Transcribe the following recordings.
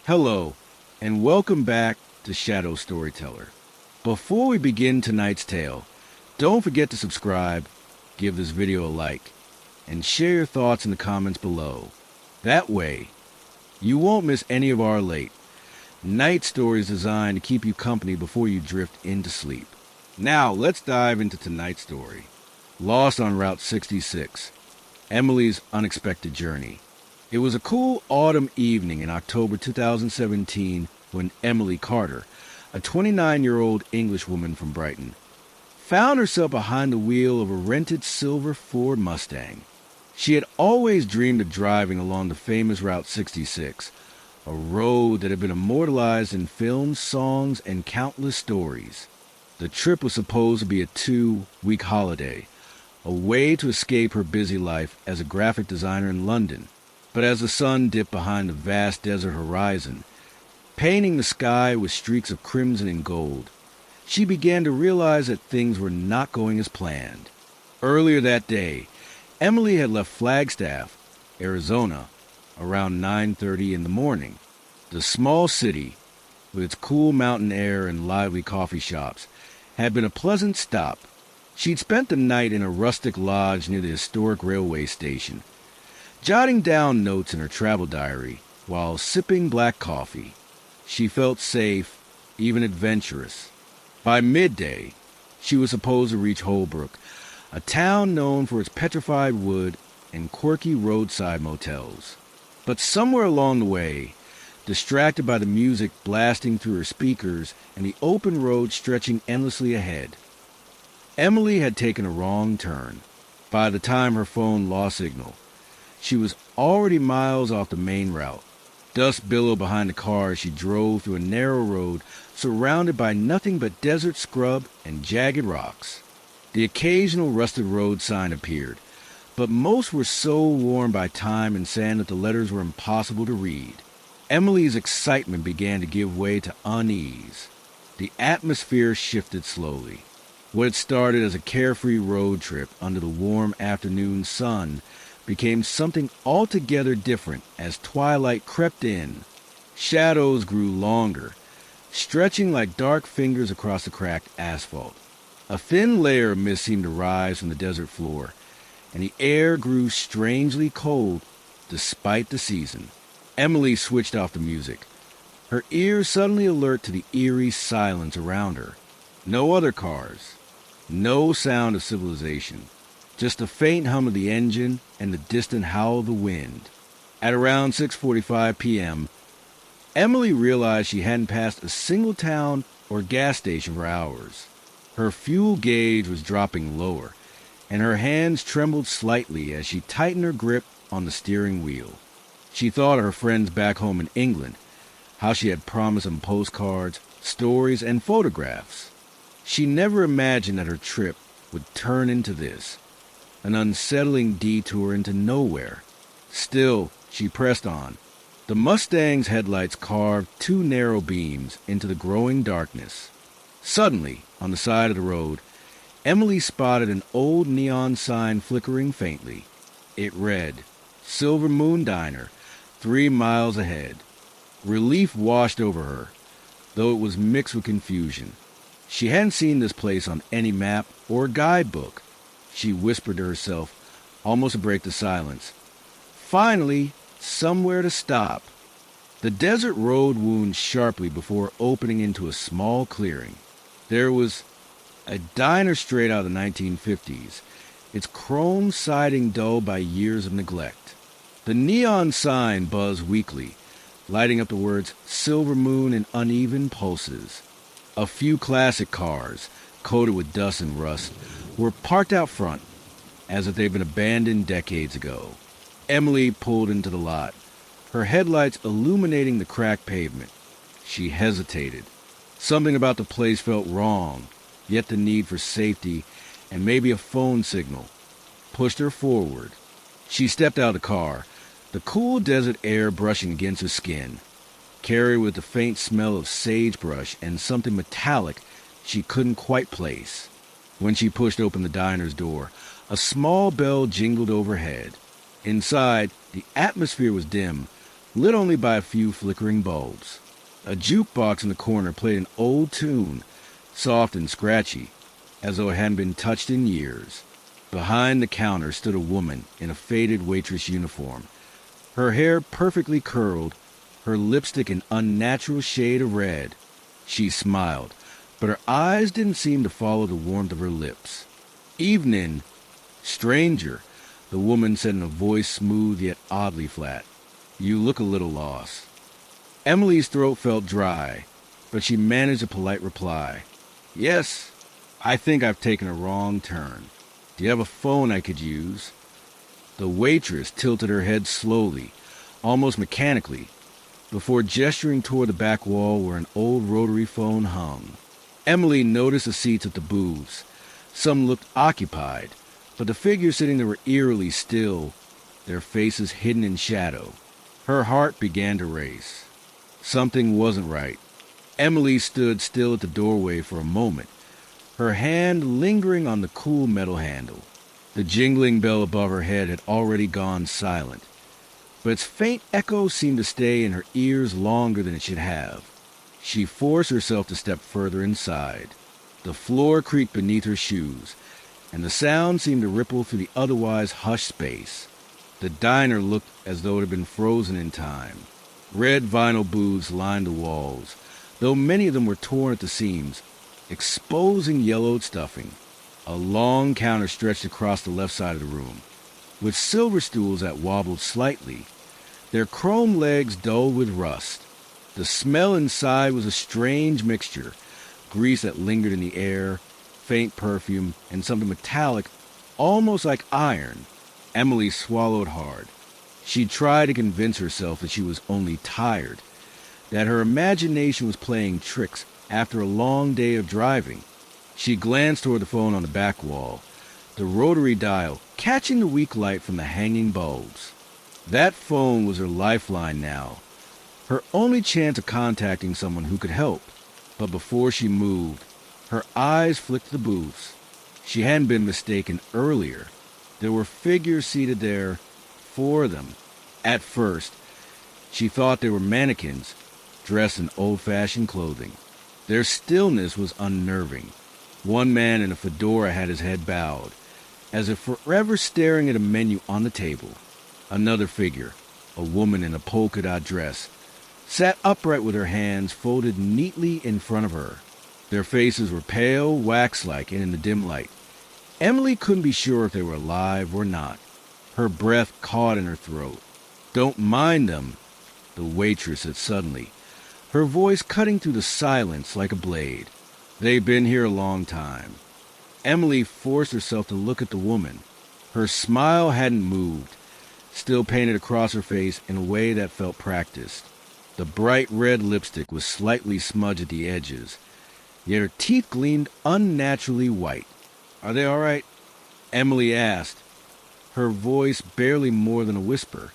Hello, and welcome back to Shadow Storyteller. Before we begin tonight's tale, don't forget to subscribe, give this video a like, and share your thoughts in the comments below. That way, you won't miss any of our late night stories designed to keep you company before you drift into sleep. Now, let's dive into tonight's story. Lost on Route 66, Emily's Unexpected Journey. It was a cool autumn evening in October 2017 when Emily Carter, a 29-year-old Englishwoman from Brighton, found herself behind the wheel of a rented silver Ford Mustang. She had always dreamed of driving along the famous Route 66, a road that had been immortalized in films, songs, and countless stories. The trip was supposed to be a 2-week holiday, a way to escape her busy life as a graphic designer in London. But as the sun dipped behind the vast desert horizon, painting the sky with streaks of crimson and gold, she began to realize that things were not going as planned. Earlier that day, Emily had left Flagstaff, Arizona, around 9:30 in the morning. The small city, with its cool mountain air and lively coffee shops, had been a pleasant stop. She'd spent the night in a rustic lodge near the historic railway station, jotting down notes in her travel diary while sipping black coffee. She felt safe, even adventurous. By midday, she was supposed to reach Holbrook, a town known for its petrified wood and quirky roadside motels. But somewhere along the way, distracted by the music blasting through her speakers and the open road stretching endlessly ahead, Emily had taken a wrong turn. By the time her phone lost signal, she was already miles off the main route. Dust billowed behind the car as she drove through a narrow road surrounded by nothing but desert scrub and jagged rocks. The occasional rusted road sign appeared, but most were so worn by time and sand that the letters were impossible to read. Emily's excitement began to give way to unease. The atmosphere shifted slowly. What had started as a carefree road trip under the warm afternoon sun became something altogether different as twilight crept in. Shadows grew longer, stretching like dark fingers across the cracked asphalt. A thin layer of mist seemed to rise from the desert floor, and the air grew strangely cold despite the season. Emily switched off the music, her ears suddenly alert to the eerie silence around her. No other cars, no sound of civilization. Just the faint hum of the engine and the distant howl of the wind. At around 6:45 p.m., Emily realized she hadn't passed a single town or gas station for hours. Her fuel gauge was dropping lower, and her hands trembled slightly as she tightened her grip on the steering wheel. She thought of her friends back home in England, how she had promised them postcards, stories, and photographs. She never imagined that her trip would turn into this. An unsettling detour into nowhere. Still, she pressed on. The Mustang's headlights carved 2 narrow beams into the growing darkness. Suddenly, on the side of the road, Emily spotted an old neon sign flickering faintly. It read, "Silver Moon Diner, 3 miles ahead." Relief washed over her, though it was mixed with confusion. She hadn't seen this place on any map or guidebook. She whispered to herself, almost to break the silence. Finally, somewhere to stop. The desert road wound sharply before opening into a small clearing. There was a diner straight out of the 1950s, its chrome siding dulled by years of neglect. The neon sign buzzed weakly, lighting up the words "Silver Moon" in uneven pulses. A few classic cars, coated with dust and rust, were parked out front, as if they'd been abandoned decades ago. Emily pulled into the lot, her headlights illuminating the cracked pavement. She hesitated. Something about the place felt wrong, yet the need for safety and maybe a phone signal pushed her forward. She stepped out of the car, the cool desert air brushing against her skin, carried with the faint smell of sagebrush and something metallic she couldn't quite place. When she pushed open the diner's door, a small bell jingled overhead. Inside, the atmosphere was dim, lit only by a few flickering bulbs. A jukebox in the corner played an old tune, soft and scratchy, as though it hadn't been touched in years. Behind the counter stood a woman in a faded waitress uniform, her hair perfectly curled, her lipstick an unnatural shade of red. She smiled, but her eyes didn't seem to follow the warmth of her lips. "Evening, stranger," the woman said in a voice smooth yet oddly flat. "You look a little lost." Emily's throat felt dry, but she managed a polite reply. "Yes, I think I've taken a wrong turn. Do you have a phone I could use?" The waitress tilted her head slowly, almost mechanically, before gesturing toward the back wall where an old rotary phone hung. Emily noticed the seats at the booths. Some looked occupied, but the figures sitting there were eerily still, their faces hidden in shadow. Her heart began to race. Something wasn't right. Emily stood still at the doorway for a moment, her hand lingering on the cool metal handle. The jingling bell above her head had already gone silent, but its faint echo seemed to stay in her ears longer than it should have. She forced herself to step further inside. The floor creaked beneath her shoes, and the sound seemed to ripple through the otherwise hushed space. The diner looked as though it had been frozen in time. Red vinyl booths lined the walls, though many of them were torn at the seams, exposing yellowed stuffing. A long counter stretched across the left side of the room, with silver stools that wobbled slightly, their chrome legs dull with rust. The smell inside was a strange mixture, grease that lingered in the air, faint perfume, and something metallic, almost like iron. Emily swallowed hard. She tried to convince herself that she was only tired, that her imagination was playing tricks after a long day of driving. She glanced toward the phone on the back wall, the rotary dial catching the weak light from the hanging bulbs. That phone was her lifeline now, her only chance of contacting someone who could help. But before she moved, her eyes flicked to the booths. She hadn't been mistaken earlier. There were figures seated there, 4 of them. At first, she thought they were mannequins, dressed in old-fashioned clothing. Their stillness was unnerving. One man in a fedora had his head bowed, as if forever staring at a menu on the table. Another figure, a woman in a polka-dot dress, sat upright with her hands folded neatly in front of her. Their faces were pale, wax-like, and in the dim light, Emily couldn't be sure if they were alive or not. Her breath caught in her throat. "Don't mind them," the waitress said suddenly, her voice cutting through the silence like a blade. "They've been here a long time." Emily forced herself to look at the woman. Her smile hadn't moved, still painted across her face in a way that felt practiced. The bright red lipstick was slightly smudged at the edges, yet her teeth gleamed unnaturally white. "Are they all right?" Emily asked, her voice barely more than a whisper.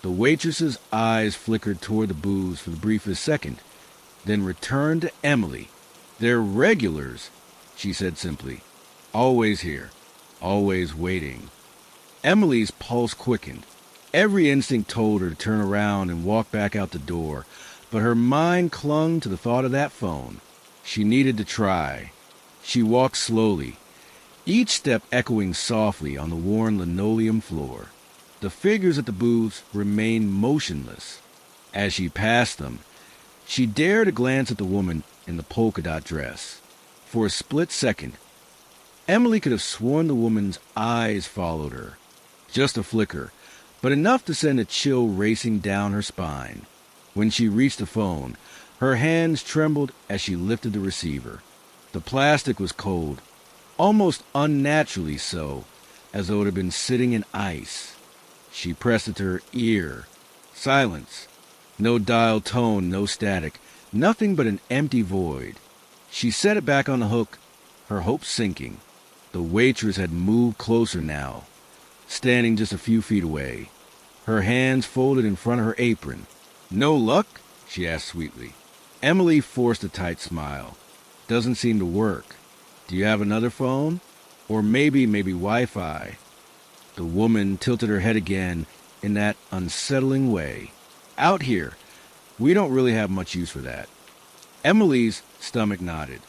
The waitress's eyes flickered toward the booths for the briefest second, then returned to Emily. "They're regulars," she said simply. "Always here, always waiting." Emily's pulse quickened. Every instinct told her to turn around and walk back out the door, but her mind clung to the thought of that phone. She needed to try. She walked slowly, each step echoing softly on the worn linoleum floor. The figures at the booths remained motionless. As she passed them, she dared to glance at the woman in the polka-dot dress. For a split second, Emily could have sworn the woman's eyes followed her. Just a flicker, but enough to send a chill racing down her spine. When she reached the phone, her hands trembled as she lifted the receiver. The plastic was cold, almost unnaturally so, as though it had been sitting in ice. She pressed it to her ear. Silence. No dial tone, no static, nothing but an empty void. She set it back on the hook, her hopes sinking. The waitress had moved closer now, standing just a few feet away, her hands folded in front of her apron. "No luck?" she asked sweetly. Emily forced a tight smile. "Doesn't seem to work. Do you have another phone? Or maybe Wi-Fi?" The woman tilted her head again in that unsettling way. Out here, we don't really have much use for that. Emily's stomach nodded.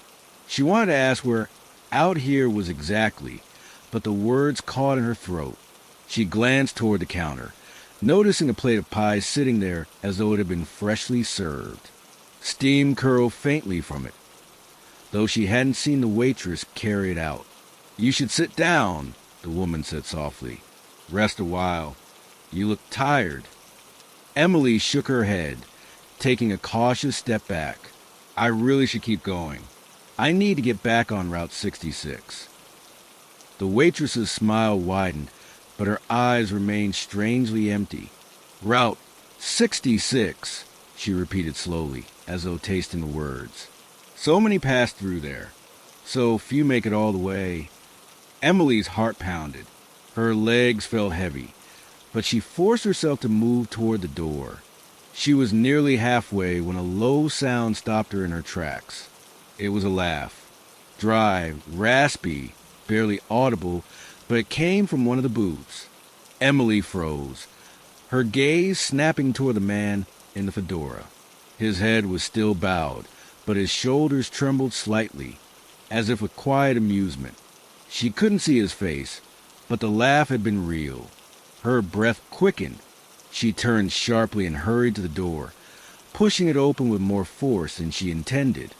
She wanted to ask where out here was exactly, but the words caught in her throat. She glanced toward the counter, noticing a plate of pie sitting there as though it had been freshly served. Steam curled faintly from it, though she hadn't seen the waitress carry it out. "You should sit down," the woman said softly. "Rest a while. You look tired." Emily shook her head, taking a cautious step back. "I really should keep going. I need to get back on Route 66. The waitress's smile widened, but her eyes remained strangely empty. "Route 66, she repeated slowly, as though tasting the words. "So many pass through there. So few make it all the way." Emily's heart pounded. Her legs felt heavy, but she forced herself to move toward the door. She was nearly halfway when a low sound stopped her in her tracks. It was a laugh. Dry, raspy, barely audible, but it came from one of the booths. Emily froze, her gaze snapping toward the man in the fedora. His head was still bowed, but his shoulders trembled slightly, as if with quiet amusement. She couldn't see his face, but the laugh had been real. Her breath quickened. She turned sharply and hurried to the door, pushing it open with more force than she intended.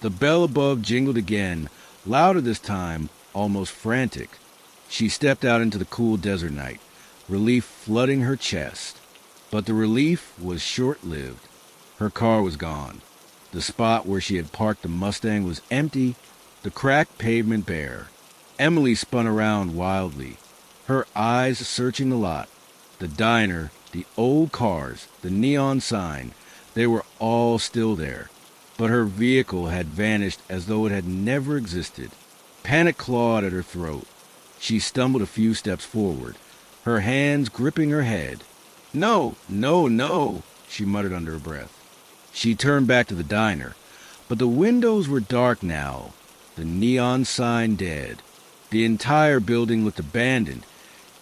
The bell above jingled again, louder this time, almost frantic. She stepped out into the cool desert night, relief flooding her chest. But the relief was short-lived. Her car was gone. The spot where she had parked the Mustang was empty, the cracked pavement bare. Emily spun around wildly, her eyes searching the lot. The diner, the old cars, the neon sign, they were all still there. But her vehicle had vanished as though it had never existed. Panic clawed at her throat. She stumbled a few steps forward, her hands gripping her head. "No, no, no," she muttered under her breath. She turned back to the diner, but the windows were dark now, the neon sign dead. The entire building looked abandoned,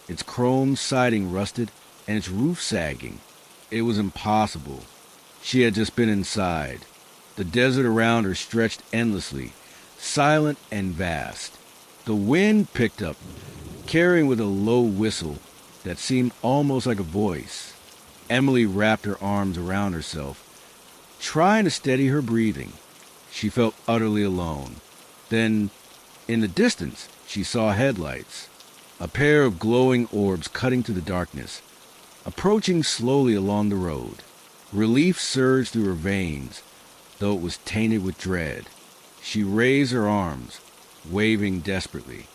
its chrome siding rusted and its roof sagging. It was impossible. She had just been inside. The desert around her stretched endlessly, silent and vast. The wind picked up, carrying with a low whistle that seemed almost like a voice. Emily wrapped her arms around herself, trying to steady her breathing. She felt utterly alone. Then, in the distance, she saw headlights, a pair of glowing orbs cutting through the darkness, approaching slowly along the road. Relief surged through her veins, though it was tainted with dread. She raised her arms, waving desperately.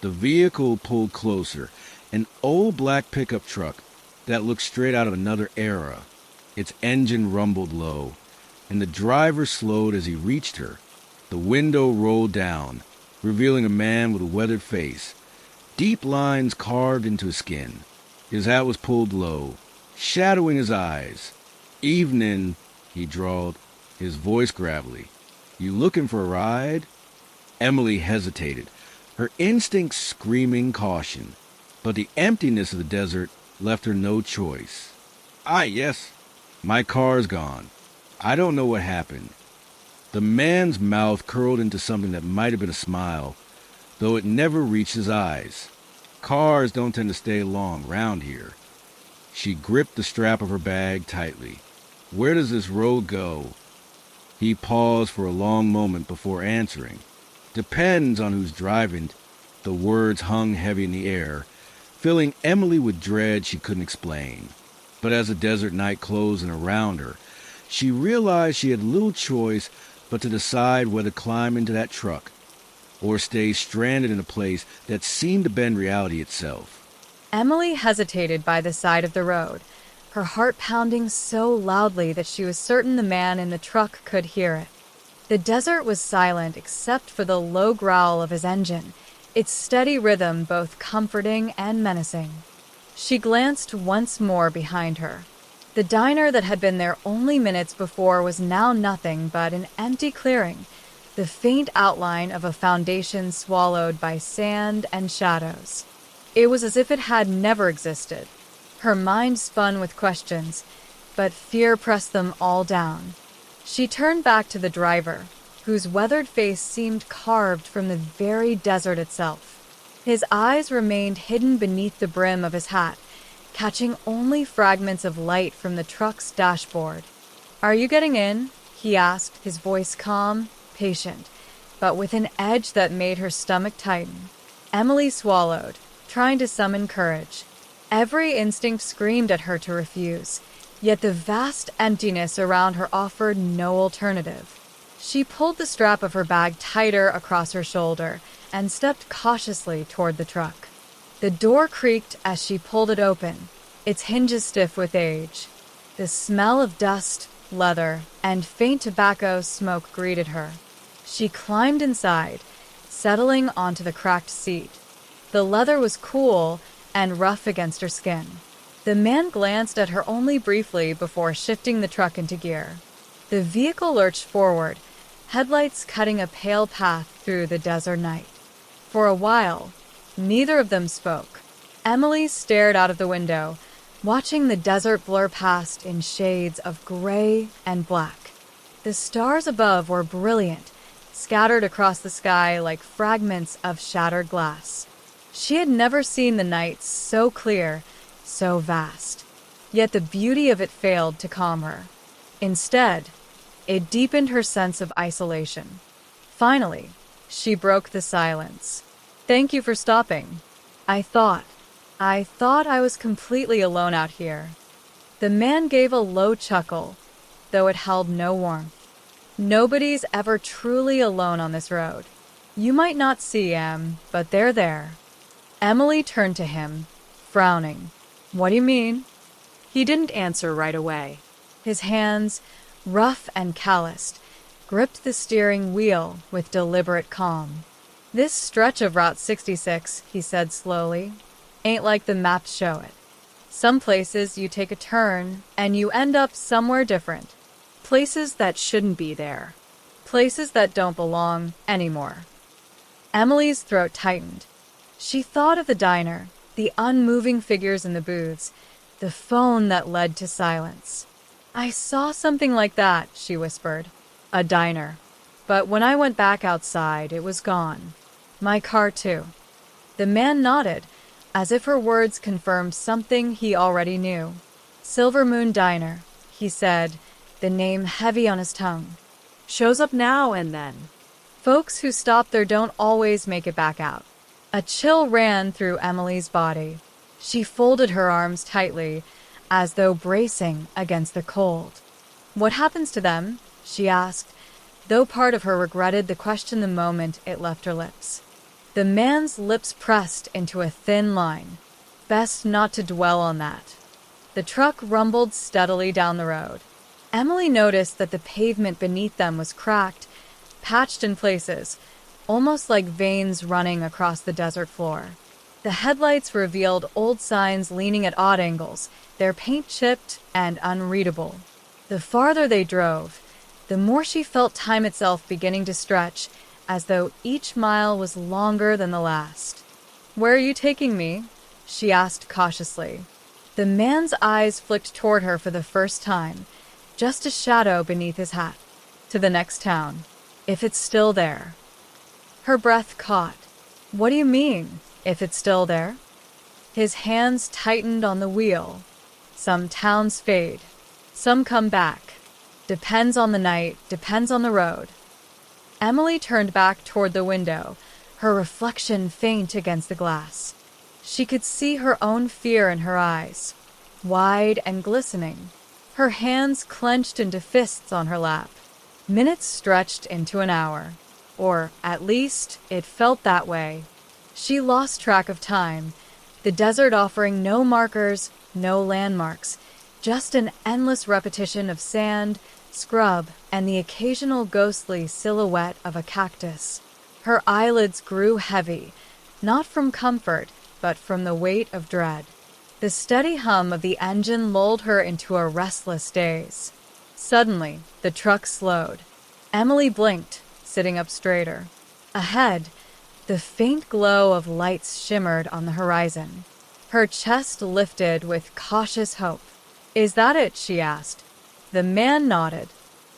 The vehicle pulled closer, an old black pickup truck that looked straight out of another era. Its engine rumbled low, and the driver slowed as he reached her. The window rolled down, revealing a man with a weathered face, deep lines carved into his skin. His hat was pulled low, shadowing his eyes. "Evening," he drawled, his voice gravelly. "You looking for a ride?" Emily hesitated, her instincts screaming caution. But the emptiness of the desert left her no choice. Yes. My car's gone. I don't know what happened." The man's mouth curled into something that might have been a smile, though it never reached his eyes. "Cars don't tend to stay long round here." She gripped the strap of her bag tightly. "Where does this road go?" He paused for a long moment before answering. "Depends on who's driving." The words hung heavy in the air, filling Emily with dread she couldn't explain. But as the desert night closed in around her, she realized she had little choice but to decide whether to climb into that truck or stay stranded in a place that seemed to bend reality itself. Emily hesitated by the side of the road, her heart pounding so loudly that she was certain the man in the truck could hear it. The desert was silent except for the low growl of his engine, its steady rhythm both comforting and menacing. She glanced once more behind her. The diner that had been there only minutes before was now nothing but an empty clearing, the faint outline of a foundation swallowed by sand and shadows. It was as if it had never existed. Her mind spun with questions. but fear pressed them all down. She turned back to the driver, whose weathered face seemed carved from the very desert itself. His eyes remained hidden beneath the brim of his hat, catching only fragments of light from the truck's dashboard. "Are you getting in?" he asked, his voice calm, patient, but with an edge that made her stomach tighten. Emily swallowed, trying to summon courage. Every instinct screamed at her to refuse, yet the vast emptiness around her offered no alternative. She pulled the strap of her bag tighter across her shoulder and stepped cautiously toward the truck. The door creaked as she pulled it open, its hinges stiff with age. The smell of dust, leather, and faint tobacco smoke greeted her. She climbed inside, settling onto the cracked seat. The leather was cool and rough against her skin. The man glanced at her only briefly before shifting the truck into gear. The vehicle lurched forward, headlights cutting a pale path through the desert night. For a while, neither of them spoke. Emily stared out of the window, watching the desert blur past in shades of gray and black. The stars above were brilliant, scattered across the sky like fragments of shattered glass. She had never seen the night so clear, so vast. Yet the beauty of it failed to calm her. Instead, it deepened her sense of isolation. Finally, she broke the silence. "Thank you for stopping. I thought I was completely alone out here." The man gave a low chuckle, though it held no warmth. "Nobody's ever truly alone on this road. You might not see Em, but they're there." Emily turned to him, frowning. "What do you mean?" He didn't answer right away. His hands, rough and calloused, gripped the steering wheel with deliberate calm. "This stretch of Route 66, he said slowly, ain't like the maps show it. Some places you take a turn and you end up somewhere different. Places that shouldn't be there. Places that don't belong anymore." Emily's throat tightened. She thought of the diner, the unmoving figures in the booths, the phone that led to silence. "I saw something like that," she whispered. "A diner. But when I went back outside, it was gone. My car, too." The man nodded, as if her words confirmed something he already knew. "Silver Moon Diner," he said, the name heavy on his tongue. "Shows up now and then. Folks who stop there don't always make it back out." A chill ran through Emily's body. She folded her arms tightly, as though bracing against the cold. "What happens to them?" she asked, though part of her regretted the question the moment it left her lips. The man's lips pressed into a thin line. Best not to dwell on that. The truck rumbled steadily down the road. Emily noticed that the pavement beneath them was cracked, patched in places, almost like veins running across the desert floor. The headlights revealed old signs leaning at odd angles, their paint chipped and unreadable. The farther they drove, the more she felt time itself beginning to stretch, as though each mile was longer than the last. "Where are you taking me?" she asked cautiously. The man's eyes flicked toward her for the first time, just a shadow beneath his hat. "To the next town, if it's still there." Her breath caught. "What do you mean, if it's still there?" His hands tightened on the wheel. "Some towns fade. Some come back. Depends on the night, depends on the road." Emily turned back toward the window, her reflection faint against the glass. She could see her own fear in her eyes, wide and glistening. Her hands clenched into fists on her lap. Minutes stretched into an hour. Or, at least, it felt that way. She lost track of time, the desert offering no markers, no landmarks, just an endless repetition of sand, scrub, and the occasional ghostly silhouette of a cactus. Her eyelids grew heavy, not from comfort, but from the weight of dread. The steady hum of the engine lulled her into a restless daze. Suddenly, the truck slowed. Emily blinked, sitting up straighter. Ahead, the faint glow of lights shimmered on the horizon. Her chest lifted with cautious hope. "Is that it?" she asked. The man nodded.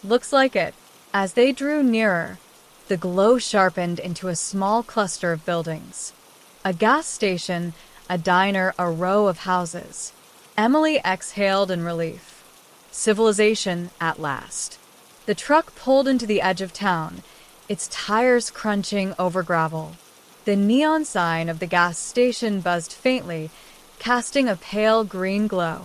"Looks like it." As they drew nearer, the glow sharpened into a small cluster of buildings. A gas station, a diner, a row of houses. Emily exhaled in relief. Civilization at last. The truck pulled into the edge of town, its tires crunching over gravel. The neon sign of the gas station buzzed faintly, casting a pale green glow.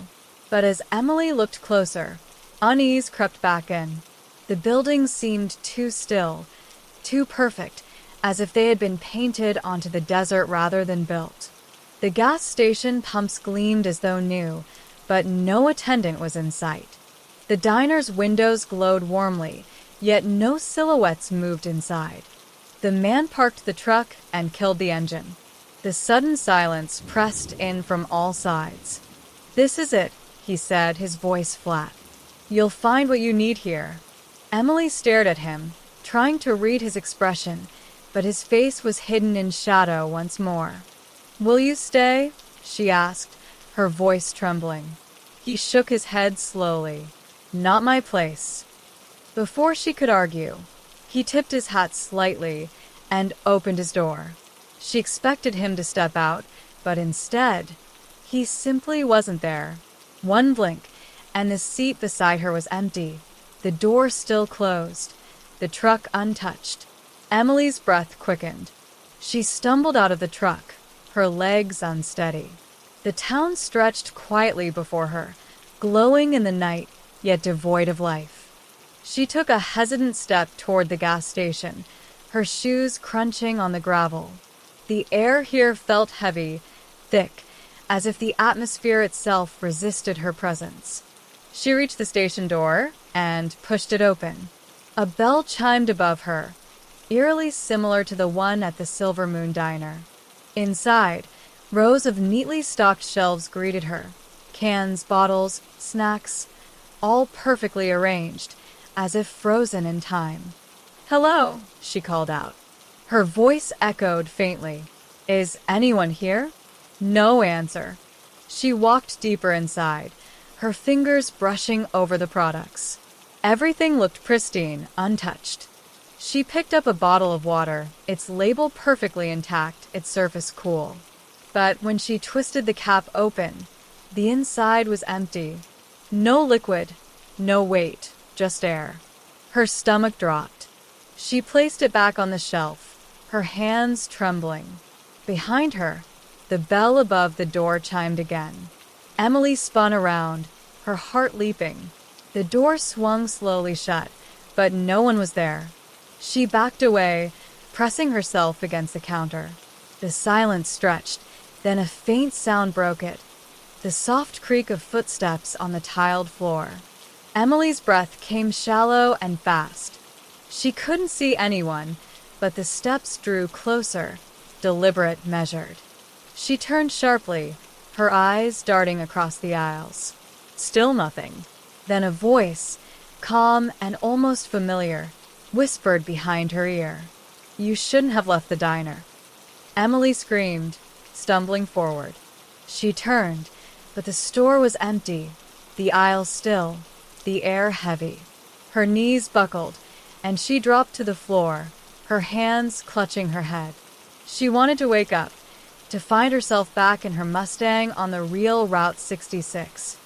But as Emily looked closer, unease crept back in. The buildings seemed too still, too perfect, as if they had been painted onto the desert rather than built. The gas station pumps gleamed as though new, but no attendant was in sight. The diner's windows glowed warmly, yet no silhouettes moved inside. The man parked the truck and killed the engine. The sudden silence pressed in from all sides. "This is it," he said, his voice flat. "You'll find what you need here." Emily stared at him, trying to read his expression, but his face was hidden in shadow once more. "Will you stay?" she asked, her voice trembling. He shook his head slowly. "Not my place." Before she could argue, he tipped his hat slightly and opened his door. She expected him to step out, but instead, he simply wasn't there. One blink, and the seat beside her was empty, the door still closed, the truck untouched. Emily's breath quickened. She stumbled out of the truck, her legs unsteady. The town stretched quietly before her, glowing in the night, yet devoid of life. She took a hesitant step toward the gas station, her shoes crunching on the gravel. The air here felt heavy, thick, as if the atmosphere itself resisted her presence. She reached the station door and pushed it open. A bell chimed above her, eerily similar to the one at the Silver Moon Diner. Inside, rows of neatly stocked shelves greeted her. Cans, bottles, snacks, all perfectly arranged, as if frozen in time. "Hello," she called out. Her voice echoed faintly. "Is anyone here?" No answer. She walked deeper inside, her fingers brushing over the products. Everything looked pristine, untouched. She picked up a bottle of water, its label perfectly intact, its surface cool. But when she twisted the cap open, the inside was empty. No liquid, no weight, just air. Her stomach dropped. She placed it back on the shelf, her hands trembling. Behind her, the bell above the door chimed again. Emily spun around, her heart leaping. The door swung slowly shut, but no one was there. She backed away, pressing herself against the counter. The silence stretched, then a faint sound broke it, the soft creak of footsteps on the tiled floor. Emily's breath came shallow and fast. She couldn't see anyone, but the steps drew closer, deliberate, measured. She turned sharply, her eyes darting across the aisles. Still nothing. Then a voice, calm and almost familiar, whispered behind her ear. "You shouldn't have left the diner." Emily screamed, stumbling forward. She turned, but the store was empty, the aisle still, the air heavy. Her knees buckled, and she dropped to the floor, her hands clutching her head. She wanted to wake up, to find herself back in her Mustang on the real Route 66.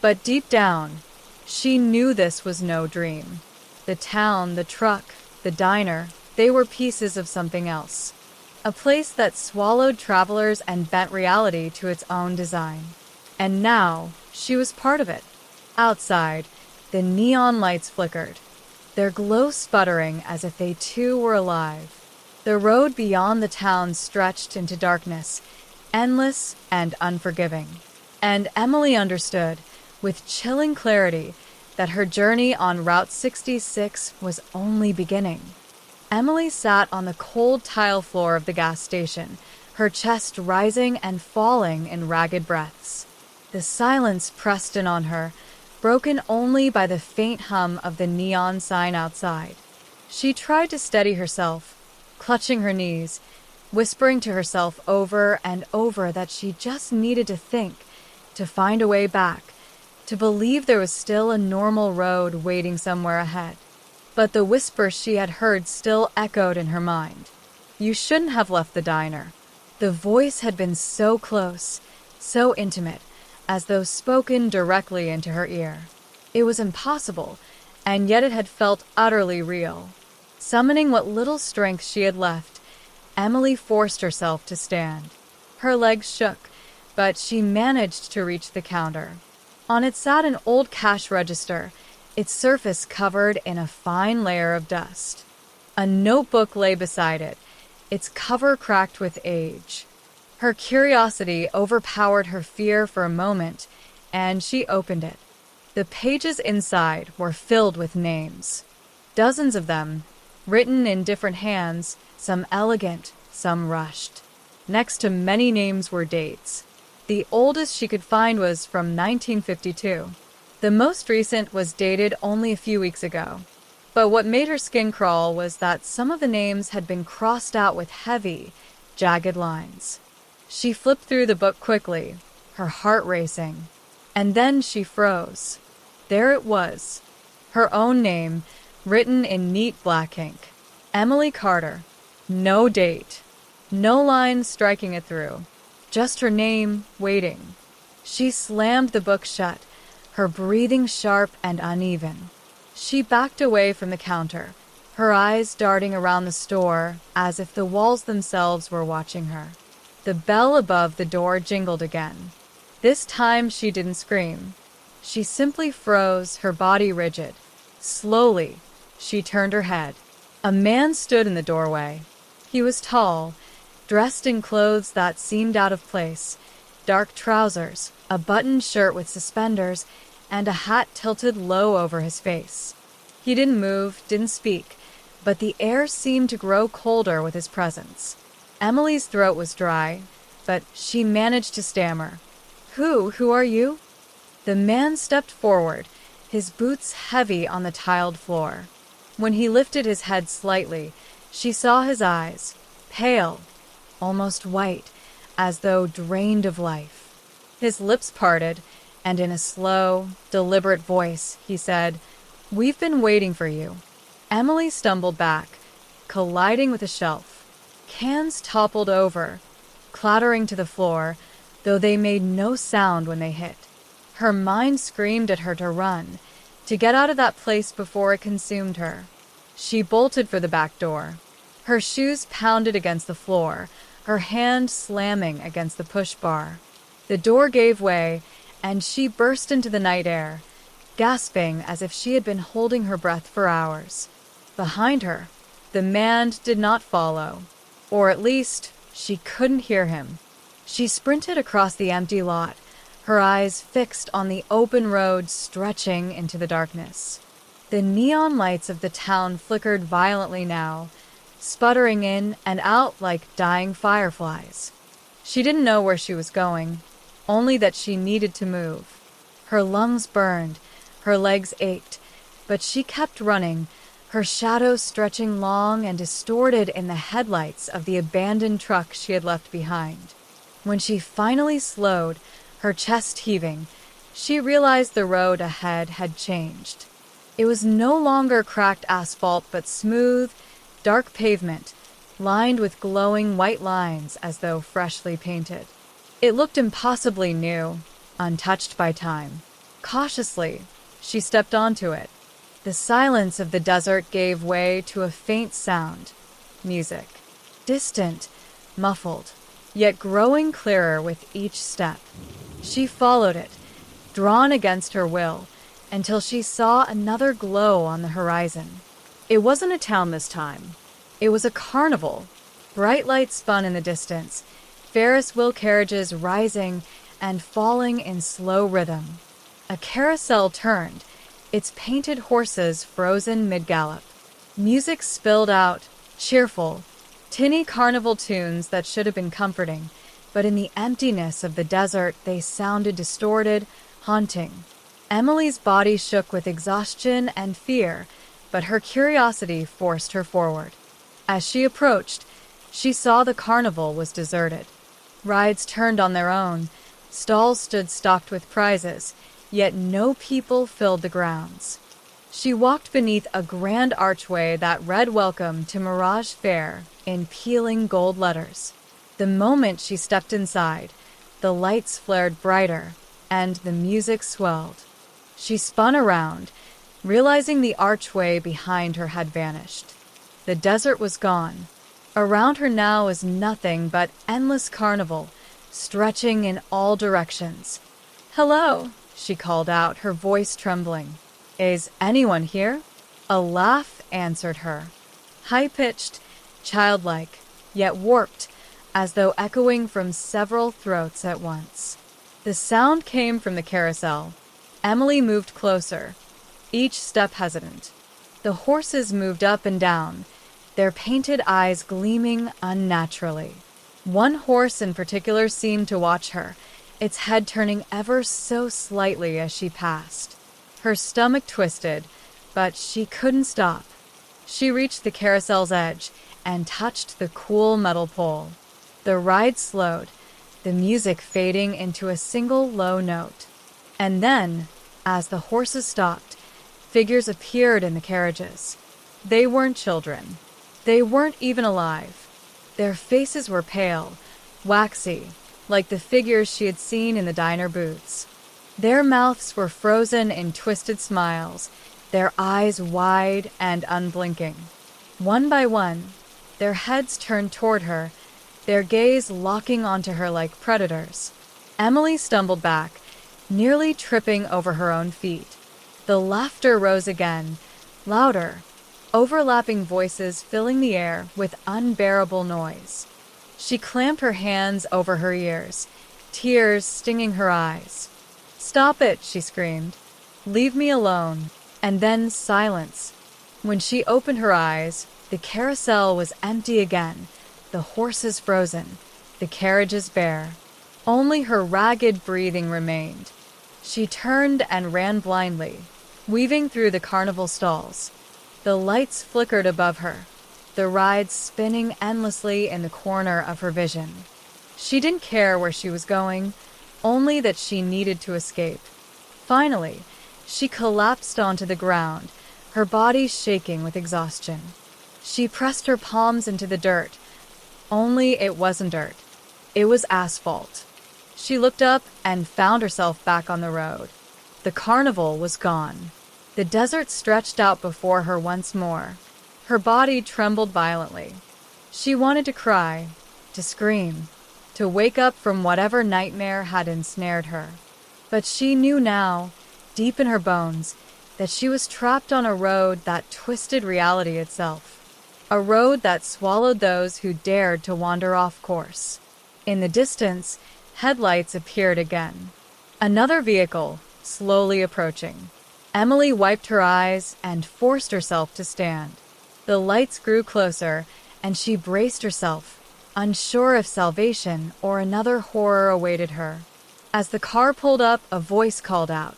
But deep down, she knew this was no dream. The town, the truck, the diner, they were pieces of something else. A place that swallowed travelers and bent reality to its own design. And now, she was part of it. Outside, the neon lights flickered, their glow sputtering as if they too were alive. The road beyond the town stretched into darkness, endless and unforgiving. And Emily understood, with chilling clarity, that her journey on Route 66 was only beginning. Emily sat on the cold tile floor of the gas station, her chest rising and falling in ragged breaths. The silence pressed in on her, broken only by the faint hum of the neon sign outside. She tried to steady herself, clutching her knees, whispering to herself over and over that she just needed to think, to find a way back, to believe there was still a normal road waiting somewhere ahead. But the whisper she had heard still echoed in her mind. You shouldn't have left the diner. The voice had been so close, so intimate, as though spoken directly into her ear. It was impossible, and yet it had felt utterly real. Summoning what little strength she had left, Emily forced herself to stand. Her legs shook, but she managed to reach the counter. On it sat an old cash register, its surface covered in a fine layer of dust. A notebook lay beside it, its cover cracked with age. Her curiosity overpowered her fear for a moment, and she opened it. The pages inside were filled with names. Dozens of them, written in different hands, some elegant, some rushed. Next to many names were dates. The oldest she could find was from 1952. The most recent was dated only a few weeks ago. But what made her skin crawl was that some of the names had been crossed out with heavy, jagged lines. She flipped through the book quickly, her heart racing. And then she froze. There it was. Her own name, written in neat black ink. Emily Carter. No date. No line striking it through. Just her name, waiting. She slammed the book shut, her breathing sharp and uneven. She backed away from the counter, her eyes darting around the store as if the walls themselves were watching her. The bell above the door jingled again. This time she didn't scream. She simply froze, her body rigid. Slowly, she turned her head. A man stood in the doorway. He was tall, dressed in clothes that seemed out of place, dark trousers, a buttoned shirt with suspenders, and a hat tilted low over his face. He didn't move, didn't speak, but the air seemed to grow colder with his presence. Emily's throat was dry, but she managed to stammer. Who are you?" The man stepped forward, his boots heavy on the tiled floor. When he lifted his head slightly, she saw his eyes, pale, almost white, as though drained of life. His lips parted, and in a slow, deliberate voice, he said, "We've been waiting for you." Emily stumbled back, colliding with a shelf. Cans toppled over, clattering to the floor, though they made no sound when they hit. Her mind screamed at her to run, to get out of that place before it consumed her. She bolted for the back door. Her shoes pounded against the floor, her hand slamming against the push bar. The door gave way, and she burst into the night air, gasping as if she had been holding her breath for hours. Behind her, the man did not follow, or at least she couldn't hear him. She sprinted across the empty lot, her eyes fixed on the open road stretching into the darkness. The neon lights of the town flickered violently now, sputtering in and out like dying fireflies. She didn't know where she was going, only that she needed to move. Her lungs burned, her legs ached, but she kept running, her shadow stretching long and distorted in the headlights of the abandoned truck she had left behind. When she finally slowed, her chest heaving, she realized the road ahead had changed. It was no longer cracked asphalt, but smooth, dark pavement, lined with glowing white lines as though freshly painted. It looked impossibly new, untouched by time. Cautiously, she stepped onto it. The silence of the desert gave way to a faint sound. Music. Distant, muffled, yet growing clearer with each step. She followed it, drawn against her will, until she saw another glow on the horizon. It wasn't a town this time. It was a carnival. Bright lights spun in the distance, Ferris wheel carriages rising and falling in slow rhythm. A carousel turned, its painted horses frozen mid-gallop. Music spilled out, cheerful, tinny carnival tunes that should have been comforting, but in the emptiness of the desert they sounded distorted, haunting. Emily's body shook with exhaustion and fear, but her curiosity forced her forward. As she approached, she saw the carnival was deserted. Rides turned on their own, stalls stood stocked with prizes, yet no people filled the grounds. She walked beneath a grand archway that read "Welcome to Mirage Fair" in peeling gold letters. The moment she stepped inside, the lights flared brighter and the music swelled. She spun around, realizing the archway behind her had vanished. The desert was gone. Around her now was nothing but endless carnival, stretching in all directions. "Hello," she called out, her voice trembling. "Is anyone here?" A laugh answered her, high-pitched, childlike, yet warped, as though echoing from several throats at once. The sound came from the carousel. Emily moved closer, each step hesitant. The horses moved up and down, their painted eyes gleaming unnaturally. One horse in particular seemed to watch her, its head turning ever so slightly as she passed. Her stomach twisted, but she couldn't stop. She reached the carousel's edge and touched the cool metal pole. The ride slowed, the music fading into a single low note. And then, as the horses stopped, figures appeared in the carriages. They weren't children. They weren't even alive. Their faces were pale, waxy, like the figures she had seen in the diner booths. Their mouths were frozen in twisted smiles, their eyes wide and unblinking. One by one, their heads turned toward her, their gaze locking onto her like predators. Emily stumbled back, nearly tripping over her own feet. The laughter rose again, louder, overlapping voices filling the air with unbearable noise. She clamped her hands over her ears, tears stinging her eyes. "Stop it," she screamed. "Leave me alone." And then silence. When she opened her eyes, the carousel was empty again, the horses frozen, the carriages bare. Only her ragged breathing remained. She turned and ran blindly, weaving through the carnival stalls. The lights flickered above her, the ride spinning endlessly in the corner of her vision. She didn't care where she was going, only that she needed to escape. Finally, she collapsed onto the ground, her body shaking with exhaustion. She pressed her palms into the dirt, only it wasn't dirt. It was asphalt. She looked up and found herself back on the road. The carnival was gone. The desert stretched out before her once more. Her body trembled violently. She wanted to cry, to scream, to wake up from whatever nightmare had ensnared her. But she knew now, deep in her bones, that she was trapped on a road that twisted reality itself. A road that swallowed those who dared to wander off course. In the distance, headlights appeared again. Another vehicle, slowly approaching. Emily wiped her eyes and forced herself to stand. The lights grew closer, and she braced herself, unsure if salvation or another horror awaited her. As the car pulled up, a voice called out.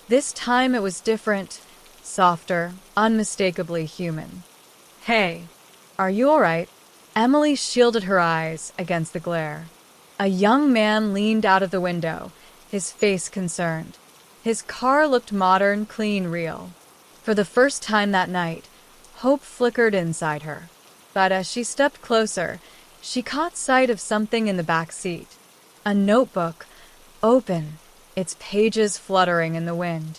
This time it was different, softer, unmistakably human. "Hey, are you all right?" Emily shielded her eyes against the glare. A young man leaned out of the window, his face concerned. His car looked modern, clean, real. For the first time that night, hope flickered inside her. But as she stepped closer, she caught sight of something in the back seat. A notebook, open, its pages fluttering in the wind.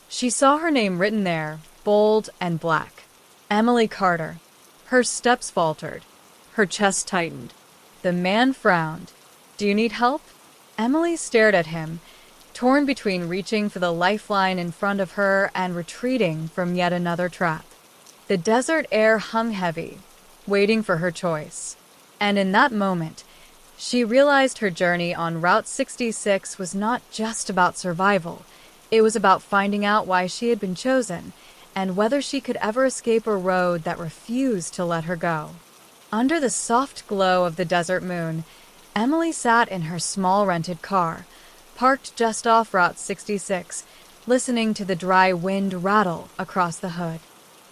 She saw her name written there, bold and black. Emily Carter. Her steps faltered. Her chest tightened. The man frowned. "Do you need help?" Emily stared at him, torn between reaching for the lifeline in front of her and retreating from yet another trap. The desert air hung heavy, waiting for her choice. And in that moment, she realized her journey on Route 66 was not just about survival. It was about finding out why she had been chosen, and whether she could ever escape a road that refused to let her go. Under the soft glow of the desert moon, Emily sat in her small rented car, parked just off Route 66, listening to the dry wind rattle across the hood.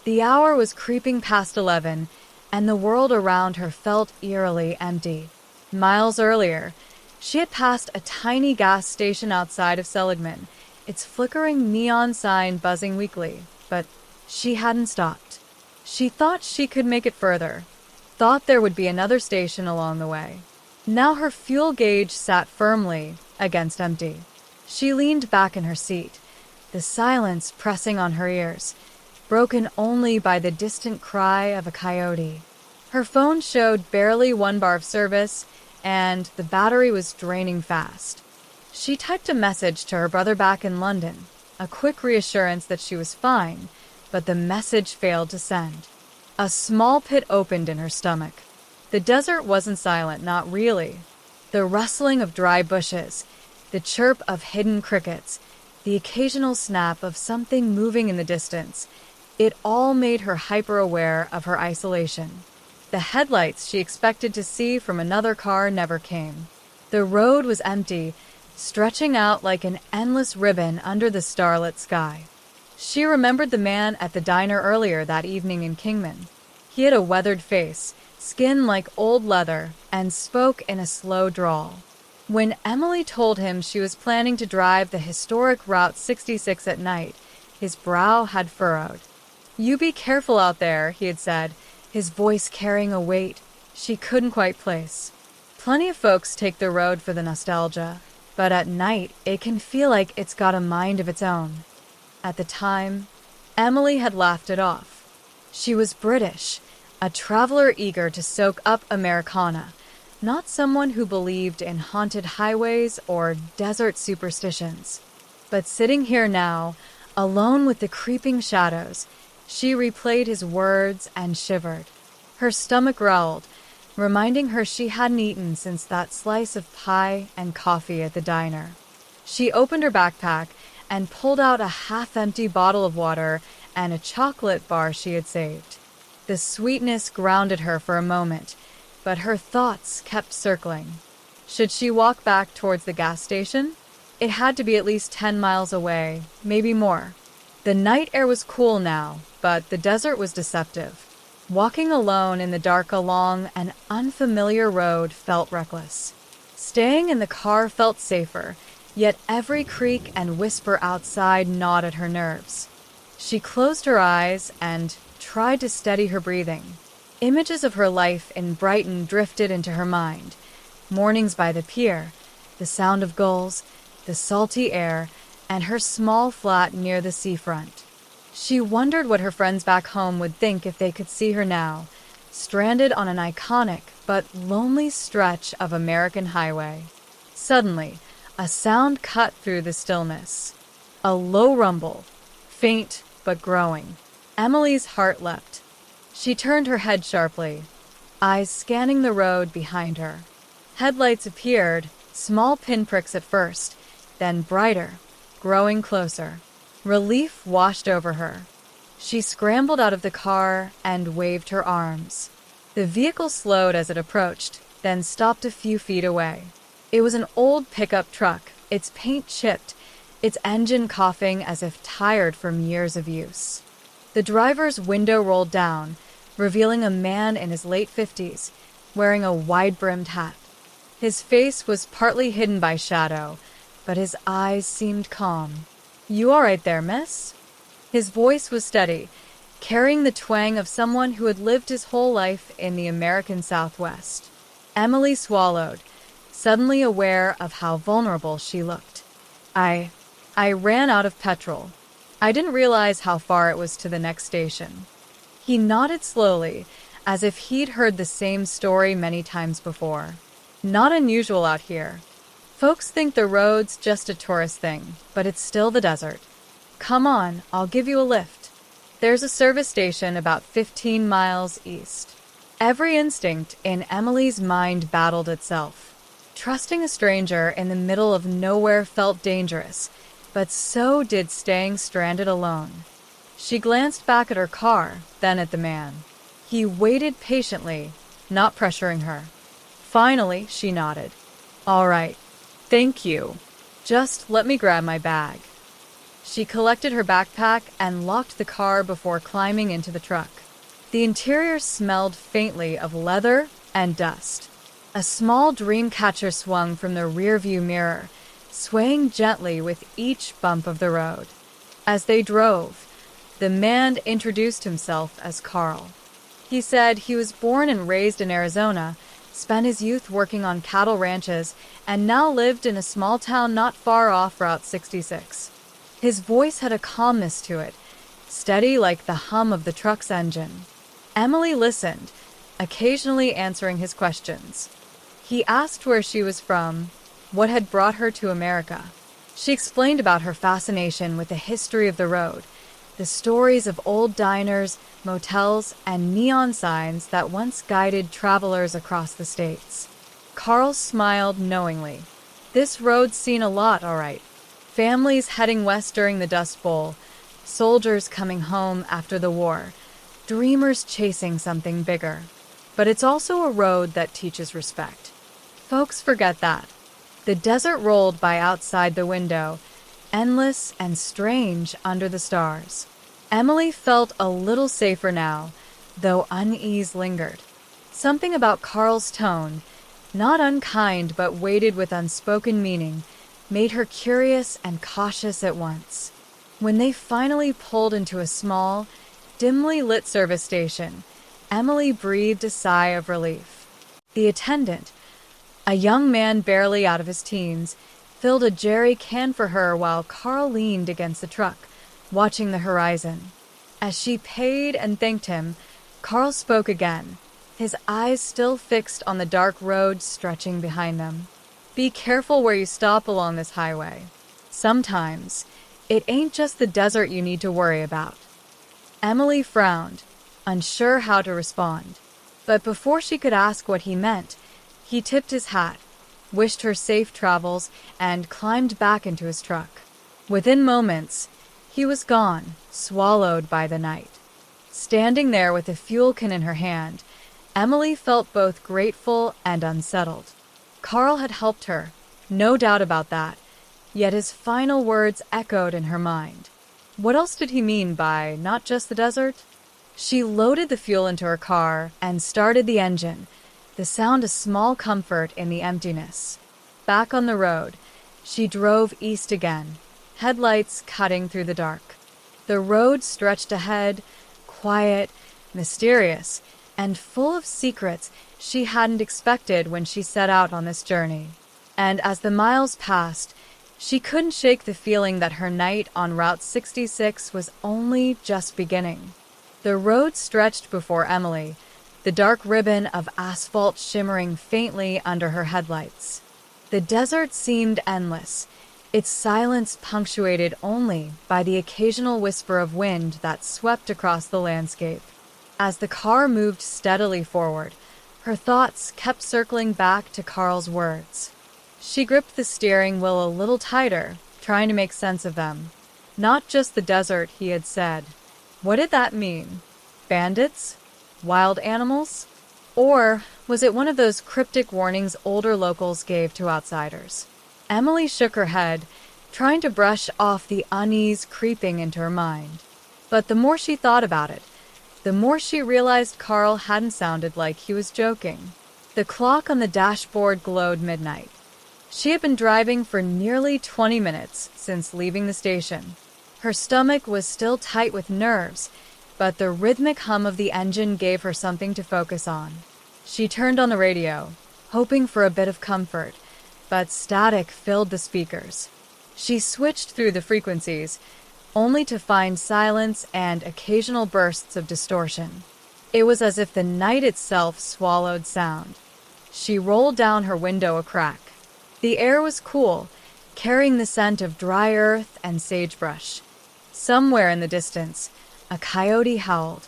The hour was creeping past 11, and the world around her felt eerily empty. Miles earlier, she had passed a tiny gas station outside of Seligman, its flickering neon sign buzzing weakly, but she hadn't stopped. She thought she could make it further, thought there would be another station along the way. Now her fuel gauge sat firmly against empty. She leaned back in her seat, the silence pressing on her ears, broken only by the distant cry of a coyote. Her phone showed barely 1 bar of service, and the battery was draining fast. She typed a message to her brother back in London, a quick reassurance that she was fine, but the message failed to send. A small pit opened in her stomach. The desert wasn't silent, not really. The rustling of dry bushes, the chirp of hidden crickets, the occasional snap of something moving in the distance, it all made her hyper-aware of her isolation. The headlights she expected to see from another car never came. The road was empty, stretching out like an endless ribbon under the starlit sky. She remembered the man at the diner earlier that evening in Kingman. He had a weathered face, skin like old leather, and spoke in a slow drawl. When Emily told him she was planning to drive the historic Route 66 at night, his brow had furrowed. "You be careful out there," he had said, his voice carrying a weight she couldn't quite place. Plenty of folks take the road for the nostalgia, but at night it can feel like it's got a mind of its own. At the time, Emily had laughed it off. She was British, a traveler eager to soak up Americana, not someone who believed in haunted highways or desert superstitions. But sitting here now, alone with the creeping shadows, she replayed his words and shivered. Her stomach growled, reminding her she hadn't eaten since that slice of pie and coffee at the diner. She opened her backpack and pulled out a half-empty bottle of water and a chocolate bar she had saved. The sweetness grounded her for a moment, but her thoughts kept circling. Should she walk back towards the gas station? It had to be at least 10 miles away, maybe more. The night air was cool now, but the desert was deceptive. Walking alone in the dark along an unfamiliar road felt reckless. Staying in the car felt safer, yet every creak and whisper outside gnawed at her nerves. She closed her eyes and tried to steady her breathing. Images of her life in Brighton drifted into her mind. Mornings by the pier, the sound of gulls, the salty air, and her small flat near the seafront. She wondered what her friends back home would think if they could see her now, stranded on an iconic but lonely stretch of American highway. Suddenly, a sound cut through the stillness. A low rumble, faint but growing. Emily's heart leapt. She turned her head sharply, eyes scanning the road behind her. Headlights appeared, small pinpricks at first, then brighter, growing closer. Relief washed over her. She scrambled out of the car and waved her arms. The vehicle slowed as it approached, then stopped a few feet away. It was an old pickup truck, its paint chipped, its engine coughing as if tired from years of use. The driver's window rolled down, revealing a man in his late 50s, wearing a wide-brimmed hat. His face was partly hidden by shadow, but his eyes seemed calm. "You all right there, miss?" His voice was steady, carrying the twang of someone who had lived his whole life in the American Southwest. Emily swallowed, suddenly aware of how vulnerable she looked. I ran out of petrol. I didn't realize how far it was to the next station." He nodded slowly, as if he'd heard the same story many times before. "Not unusual out here. Folks think the road's just a tourist thing, but it's still the desert. Come on, I'll give you a lift. There's a service station about 15 miles east." Every instinct in Emily's mind battled itself. Trusting a stranger in the middle of nowhere felt dangerous, but so did staying stranded alone. She glanced back at her car, then at the man. He waited patiently, not pressuring her. Finally, she nodded. "All right. Thank you. Just let me grab my bag." She collected her backpack and locked the car before climbing into the truck. The interior smelled faintly of leather and dust. A small dream catcher swung from the rearview mirror, swaying gently with each bump of the road. As they drove, the man introduced himself as Carl. He said he was born and raised in Arizona, spent his youth working on cattle ranches, and now lived in a small town not far off Route 66. His voice had a calmness to it, steady like the hum of the truck's engine. Emily listened, occasionally answering his questions. He asked where she was from, what had brought her to America. She explained about her fascination with the history of the road, the stories of old diners, motels, and neon signs that once guided travelers across the states. Carl smiled knowingly. This road's seen a lot, all right. Families heading west during the Dust Bowl, soldiers coming home after the war, dreamers chasing something bigger. But it's also a road that teaches respect. Folks forget that. The desert rolled by outside the window, endless and strange under the stars. Emily felt a little safer now, though unease lingered. Something about Carl's tone, not unkind but weighted with unspoken meaning, made her curious and cautious at once. When they finally pulled into a small, dimly lit service station, Emily breathed a sigh of relief. The attendant, a young man barely out of his teens, filled a jerry can for her while Carl leaned against the truck, watching the horizon. As she paid and thanked him, Carl spoke again, his eyes still fixed on the dark road stretching behind them. Be careful where you stop along this highway. Sometimes, it ain't just the desert you need to worry about. Emily frowned, unsure how to respond. But before she could ask what he meant, he tipped his hat, wished her safe travels, and climbed back into his truck. Within moments, he was gone, swallowed by the night. Standing there with a fuel can in her hand, Emily felt both grateful and unsettled. Carl had helped her, no doubt about that, yet his final words echoed in her mind. What else did he mean by not just the desert? She loaded the fuel into her car and started the engine, the sound a small comfort in the emptiness. Back on the road, she drove east again, headlights cutting through the dark. The road stretched ahead, quiet, mysterious, and full of secrets she hadn't expected when she set out on this journey. And as the miles passed, she couldn't shake the feeling that her night on Route 66 was only just beginning. The road stretched before Emily, the dark ribbon of asphalt shimmering faintly under her headlights. The desert seemed endless, its silence punctuated only by the occasional whisper of wind that swept across the landscape. As the car moved steadily forward, her thoughts kept circling back to Carl's words. She gripped the steering wheel a little tighter, trying to make sense of them. Not just the desert, he had said. What did that mean? Bandits? Wild animals? Or was it one of those cryptic warnings older locals gave to outsiders? Emily shook her head, trying to brush off the unease creeping into her mind. But the more she thought about it, the more she realized Carl hadn't sounded like he was joking. The clock on the dashboard glowed midnight. She had been driving for nearly 20 minutes since leaving the station. Her stomach was still tight with nerves, but the rhythmic hum of the engine gave her something to focus on. She turned on the radio, hoping for a bit of comfort, but static filled the speakers. She switched through the frequencies, only to find silence and occasional bursts of distortion. It was as if the night itself swallowed sound. She rolled down her window a crack. The air was cool, carrying the scent of dry earth and sagebrush. Somewhere in the distance, a coyote howled,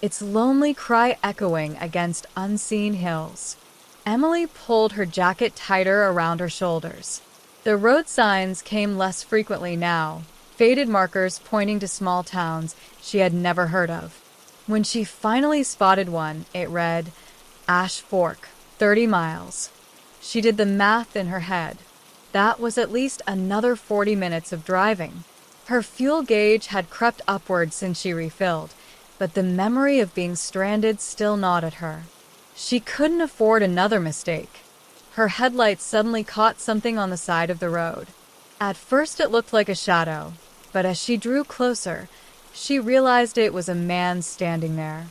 its lonely cry echoing against unseen hills. Emily pulled her jacket tighter around her shoulders. The road signs came less frequently now, faded markers pointing to small towns she had never heard of. When she finally spotted one, it read, Ash Fork, 30 miles. She did the math in her head. That was at least another 40 minutes of driving. Her fuel gauge had crept upward since she refilled, but the memory of being stranded still gnawed at her. She couldn't afford another mistake. Her headlights suddenly caught something on the side of the road. At first it looked like a shadow, but as she drew closer, she realized it was a man standing there.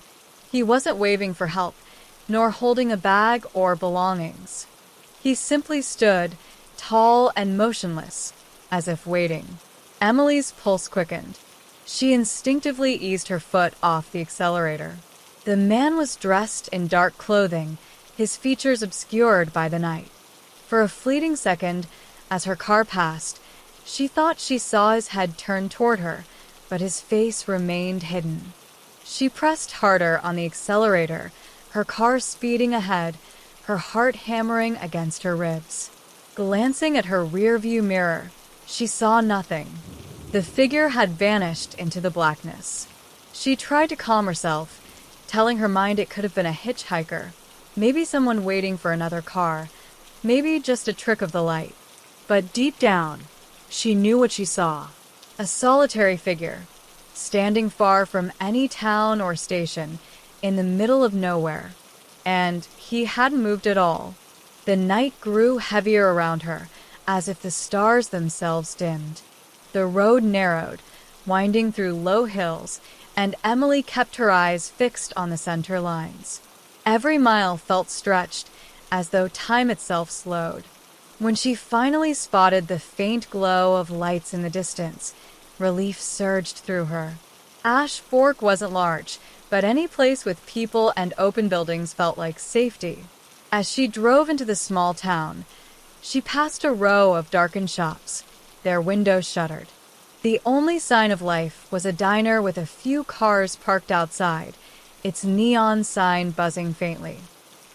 He wasn't waving for help, nor holding a bag or belongings. He simply stood, tall and motionless, as if waiting. Emily's pulse quickened. She instinctively eased her foot off the accelerator. The man was dressed in dark clothing, his features obscured by the night. For a fleeting second, as her car passed, she thought she saw his head turn toward her, but his face remained hidden. She pressed harder on the accelerator, her car speeding ahead, her heart hammering against her ribs. Glancing at her rearview mirror, she saw nothing. The figure had vanished into the blackness. She tried to calm herself, telling her mind it could have been a hitchhiker, maybe someone waiting for another car, maybe just a trick of the light. But deep down, she knew what she saw. A solitary figure, standing far from any town or station, in the middle of nowhere. And he hadn't moved at all. The night grew heavier around her, as if the stars themselves dimmed. The road narrowed, winding through low hills, and Emily kept her eyes fixed on the center lines. Every mile felt stretched, as though time itself slowed. When she finally spotted the faint glow of lights in the distance, relief surged through her. Ash Fork wasn't large, but any place with people and open buildings felt like safety. As she drove into the small town, she passed a row of darkened shops, their windows shuttered. The only sign of life was a diner with a few cars parked outside, its neon sign buzzing faintly.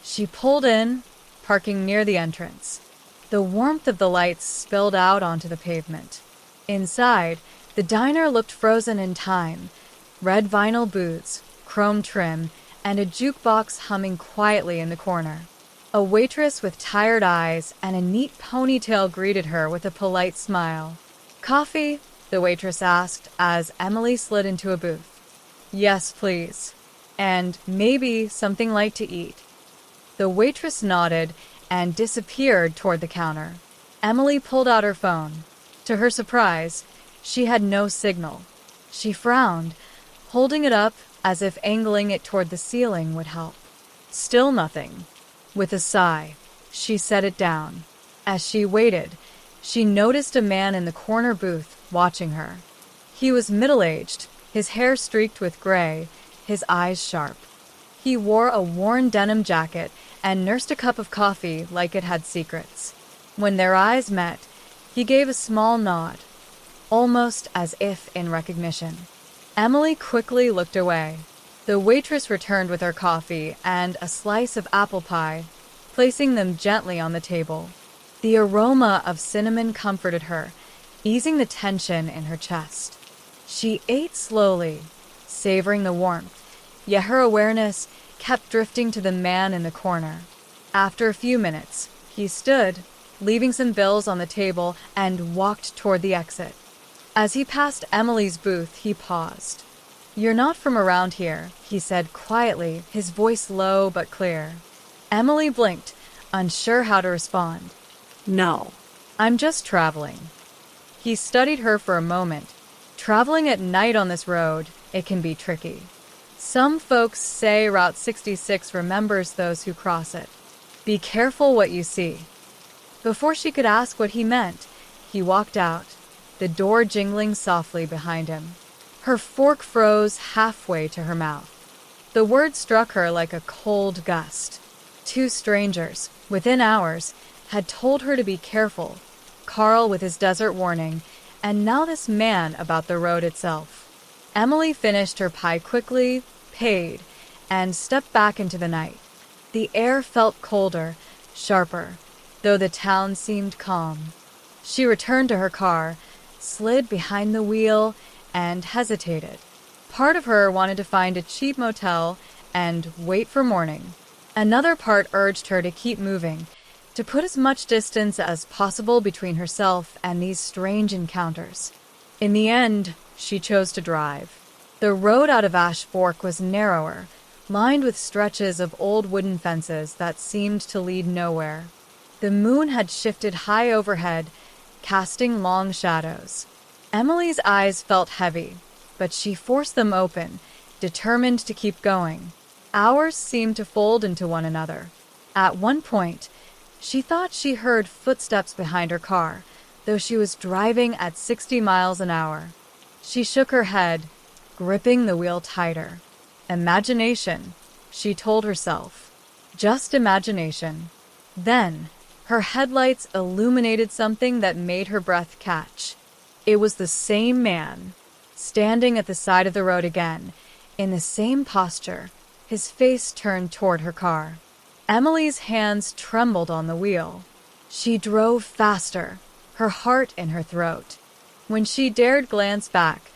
She pulled in, parking near the entrance. The warmth of the lights spilled out onto the pavement. Inside, the diner looked frozen in time. Red vinyl booths, chrome trim, and a jukebox humming quietly in the corner. A waitress with tired eyes and a neat ponytail greeted her with a polite smile. "Coffee?" the waitress asked as Emily slid into a booth. "Yes, please. And maybe something light to eat." The waitress nodded and disappeared toward the counter. Emily pulled out her phone. To her surprise, she had no signal. She frowned, holding it up as if angling it toward the ceiling would help. Still nothing. With a sigh, she set it down. As she waited, she noticed a man in the corner booth watching her. He was middle-aged, his hair streaked with gray, his eyes sharp. He wore a worn denim jacket and nursed a cup of coffee like it had secrets. When their eyes met, he gave a small nod, almost as if in recognition. Emily quickly looked away. The waitress returned with her coffee and a slice of apple pie, placing them gently on the table. The aroma of cinnamon comforted her, easing the tension in her chest. She ate slowly, savoring the warmth, yet her awareness kept drifting to the man in the corner. After a few minutes, he stood, leaving some bills on the table, and walked toward the exit. As he passed Emily's booth, he paused. "You're not from around here," he said quietly, his voice low but clear. Emily blinked, unsure how to respond. "No." "I'm just traveling." He studied her for a moment. Traveling at night on this road, it can be tricky. Some folks say Route 66 remembers those who cross it. Be careful what you see. Before she could ask what he meant, he walked out, the door jingling softly behind him. Her fork froze halfway to her mouth. The word struck her like a cold gust. Two strangers, within hours, had told her to be careful. Carl with his desert warning, and now this man about the road itself. Emily finished her pie quickly, paid, and stepped back into the night. The air felt colder, sharper, though the town seemed calm. She returned to her car, slid behind the wheel, and hesitated. Part of her wanted to find a cheap motel and wait for morning. Another part urged her to keep moving, to put as much distance as possible between herself and these strange encounters. In the end, she chose to drive. The road out of Ash Fork was narrower, lined with stretches of old wooden fences that seemed to lead nowhere. The moon had shifted high overhead, casting long shadows. Emily's eyes felt heavy, but she forced them open, determined to keep going. Hours seemed to fold into one another. At one point, she thought she heard footsteps behind her car, though she was driving at 60 miles an hour. She shook her head, gripping the wheel tighter. Imagination, she told herself. Just imagination. Then, her headlights illuminated something that made her breath catch. It was the same man, standing at the side of the road again, in the same posture, his face turned toward her car. Emily's hands trembled on the wheel. She drove faster, her heart in her throat. When she dared glance back,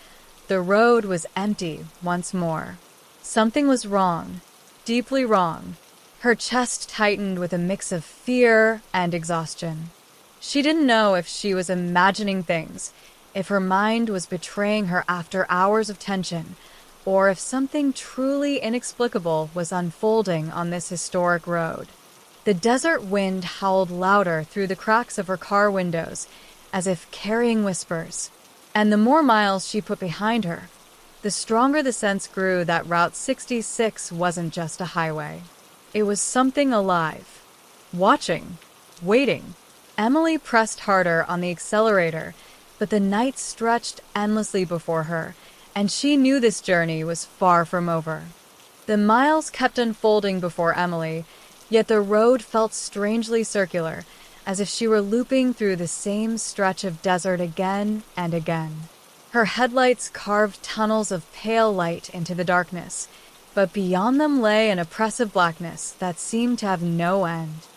the road was empty once more. Something was wrong, deeply wrong. Her chest tightened with a mix of fear and exhaustion. She didn't know if she was imagining things, if her mind was betraying her after hours of tension, or if something truly inexplicable was unfolding on this historic road. The desert wind howled louder through the cracks of her car windows, as if carrying whispers. And the more miles she put behind her, the stronger the sense grew that Route 66 wasn't just a highway. It was something alive. Watching. Waiting. Emily pressed harder on the accelerator, but the night stretched endlessly before her, and she knew this journey was far from over. The miles kept unfolding before Emily, yet the road felt strangely circular, as if she were looping through the same stretch of desert again and again. Her headlights carved tunnels of pale light into the darkness, but beyond them lay an oppressive blackness that seemed to have no end.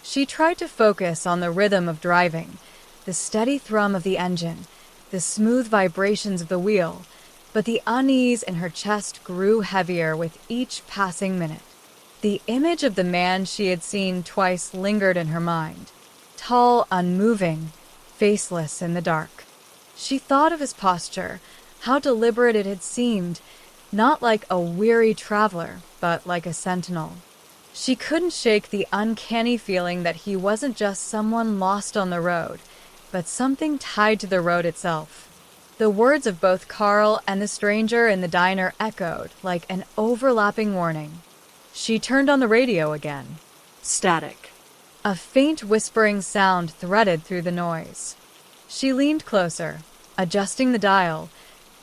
She tried to focus on the rhythm of driving, the steady thrum of the engine, the smooth vibrations of the wheel, but the unease in her chest grew heavier with each passing minute. The image of the man she had seen twice lingered in her mind. Tall, unmoving, faceless in the dark. She thought of his posture, how deliberate it had seemed, not like a weary traveler, but like a sentinel. She couldn't shake the uncanny feeling that he wasn't just someone lost on the road, but something tied to the road itself. The words of both Carl and the stranger in the diner echoed like an overlapping warning. She turned on the radio again. Static. A faint whispering sound threaded through the noise. She leaned closer, adjusting the dial,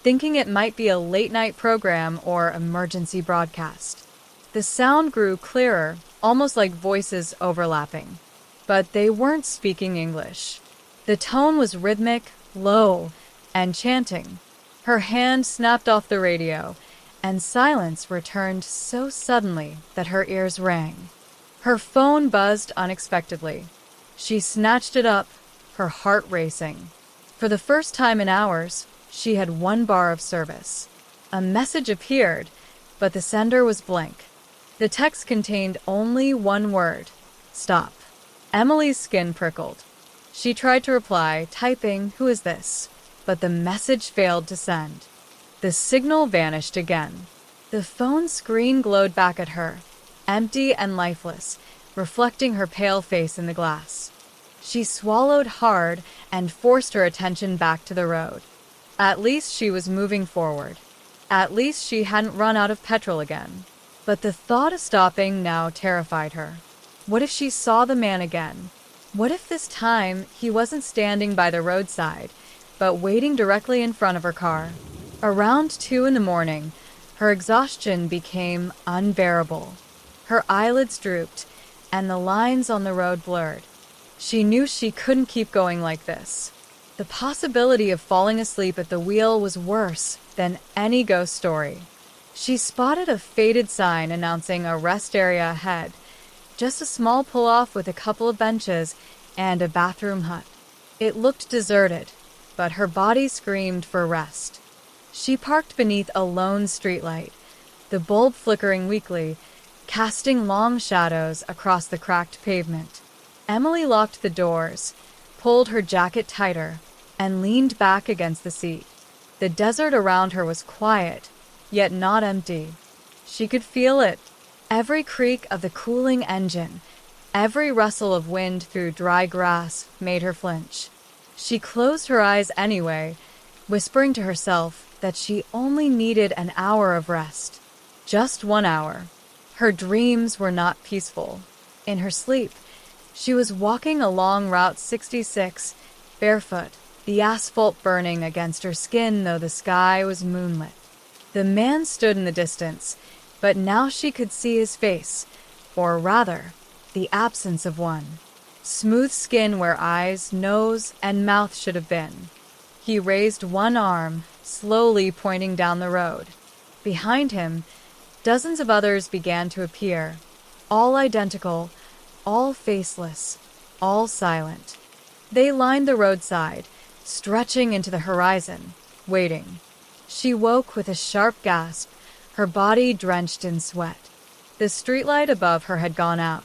thinking it might be a late-night program or emergency broadcast. The sound grew clearer, almost like voices overlapping. But they weren't speaking English. The tone was rhythmic, low, and chanting. Her hand snapped off the radio, and silence returned so suddenly that her ears rang. Her phone buzzed unexpectedly. She snatched it up, her heart racing. For the first time in hours, she had one bar of service. A message appeared, but the sender was blank. The text contained only one word: stop. Emily's skin prickled. She tried to reply, typing, "Who is this?" but the message failed to send. The signal vanished again. The phone screen glowed back at her, empty and lifeless, reflecting her pale face in the glass. She swallowed hard and forced her attention back to the road. At least she was moving forward. At least she hadn't run out of petrol again. But the thought of stopping now terrified her. What if she saw the man again? What if this time he wasn't standing by the roadside, but waiting directly in front of her car? Around 2 a.m, her exhaustion became unbearable. Her eyelids drooped, and the lines on the road blurred. She knew she couldn't keep going like this. The possibility of falling asleep at the wheel was worse than any ghost story. She spotted a faded sign announcing a rest area ahead, just a small pull-off with a couple of benches and a bathroom hut. It looked deserted, but her body screamed for rest. She parked beneath a lone streetlight, the bulb flickering weakly, casting long shadows across the cracked pavement. Emily locked the doors, pulled her jacket tighter, and leaned back against the seat. The desert around her was quiet, yet not empty. She could feel it. Every creak of the cooling engine, every rustle of wind through dry grass made her flinch. She closed her eyes anyway, whispering to herself that she only needed an hour of rest. Just 1 hour. Her dreams were not peaceful. In her sleep, she was walking along Route 66, barefoot, the asphalt burning against her skin though the sky was moonlit. The man stood in the distance, but now she could see his face, or rather, the absence of one. Smooth skin where eyes, nose, and mouth should have been. He raised one arm, slowly pointing down the road. Behind him, dozens of others began to appear, all identical, all faceless, all silent. They lined the roadside, stretching into the horizon, waiting. She woke with a sharp gasp, her body drenched in sweat. The streetlight above her had gone out.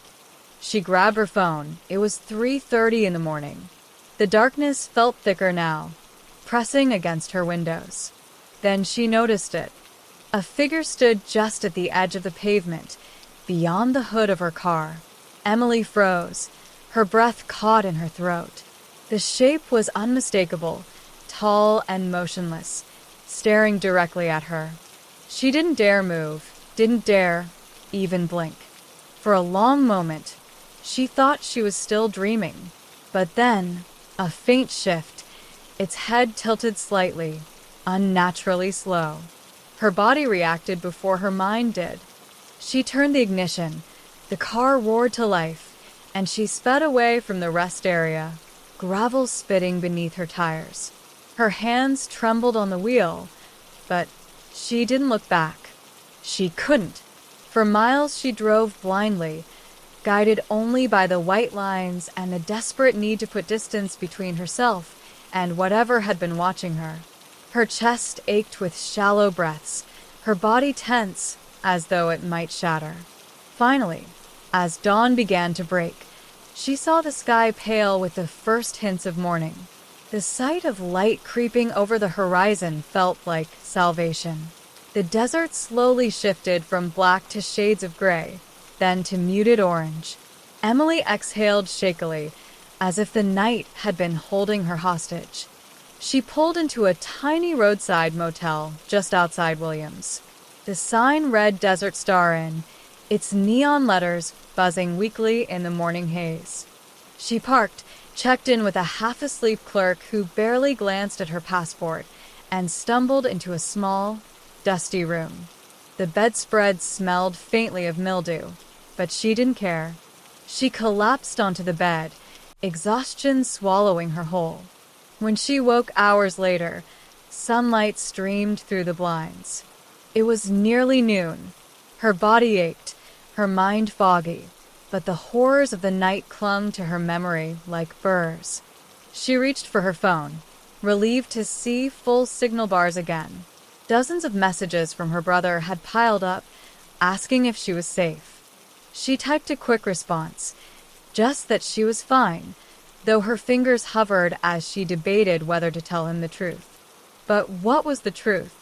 She grabbed her phone. It was 3:30 in the morning. The darkness felt thicker now, pressing against her windows. Then she noticed it. A figure stood just at the edge of the pavement, beyond the hood of her car. Emily froze, her breath caught in her throat. The shape was unmistakable, tall and motionless, staring directly at her. She didn't dare move, didn't dare even blink. For a long moment, she thought she was still dreaming. But then, a faint shift, its head tilted slightly, unnaturally slow. Her body reacted before her mind did. She turned the ignition. The car roared to life, and she sped away from the rest area, gravel spitting beneath her tires. Her hands trembled on the wheel, but she didn't look back. She couldn't. For miles she drove blindly, guided only by the white lines and the desperate need to put distance between herself and whatever had been watching her. Her chest ached with shallow breaths, her body tense as though it might shatter. Finally, as dawn began to break, she saw the sky pale with the first hints of morning. The sight of light creeping over the horizon felt like salvation. The desert slowly shifted from black to shades of gray, then to muted orange. Emily exhaled shakily, as if the night had been holding her hostage. She pulled into a tiny roadside motel just outside Williams. The sign read Desert Star Inn, its neon letters buzzing weakly in the morning haze. She parked, checked in with a half-asleep clerk who barely glanced at her passport, and stumbled into a small, dusty room. The bedspread smelled faintly of mildew, but she didn't care. She collapsed onto the bed, exhaustion swallowing her whole. When she woke hours later, sunlight streamed through the blinds. It was nearly noon. Her body ached, her mind foggy, but the horrors of the night clung to her memory like burrs. She reached for her phone, relieved to see full signal bars again. Dozens of messages from her brother had piled up, asking if she was safe. She typed a quick response, just that she was fine, though her fingers hovered as she debated whether to tell him the truth. But what was the truth?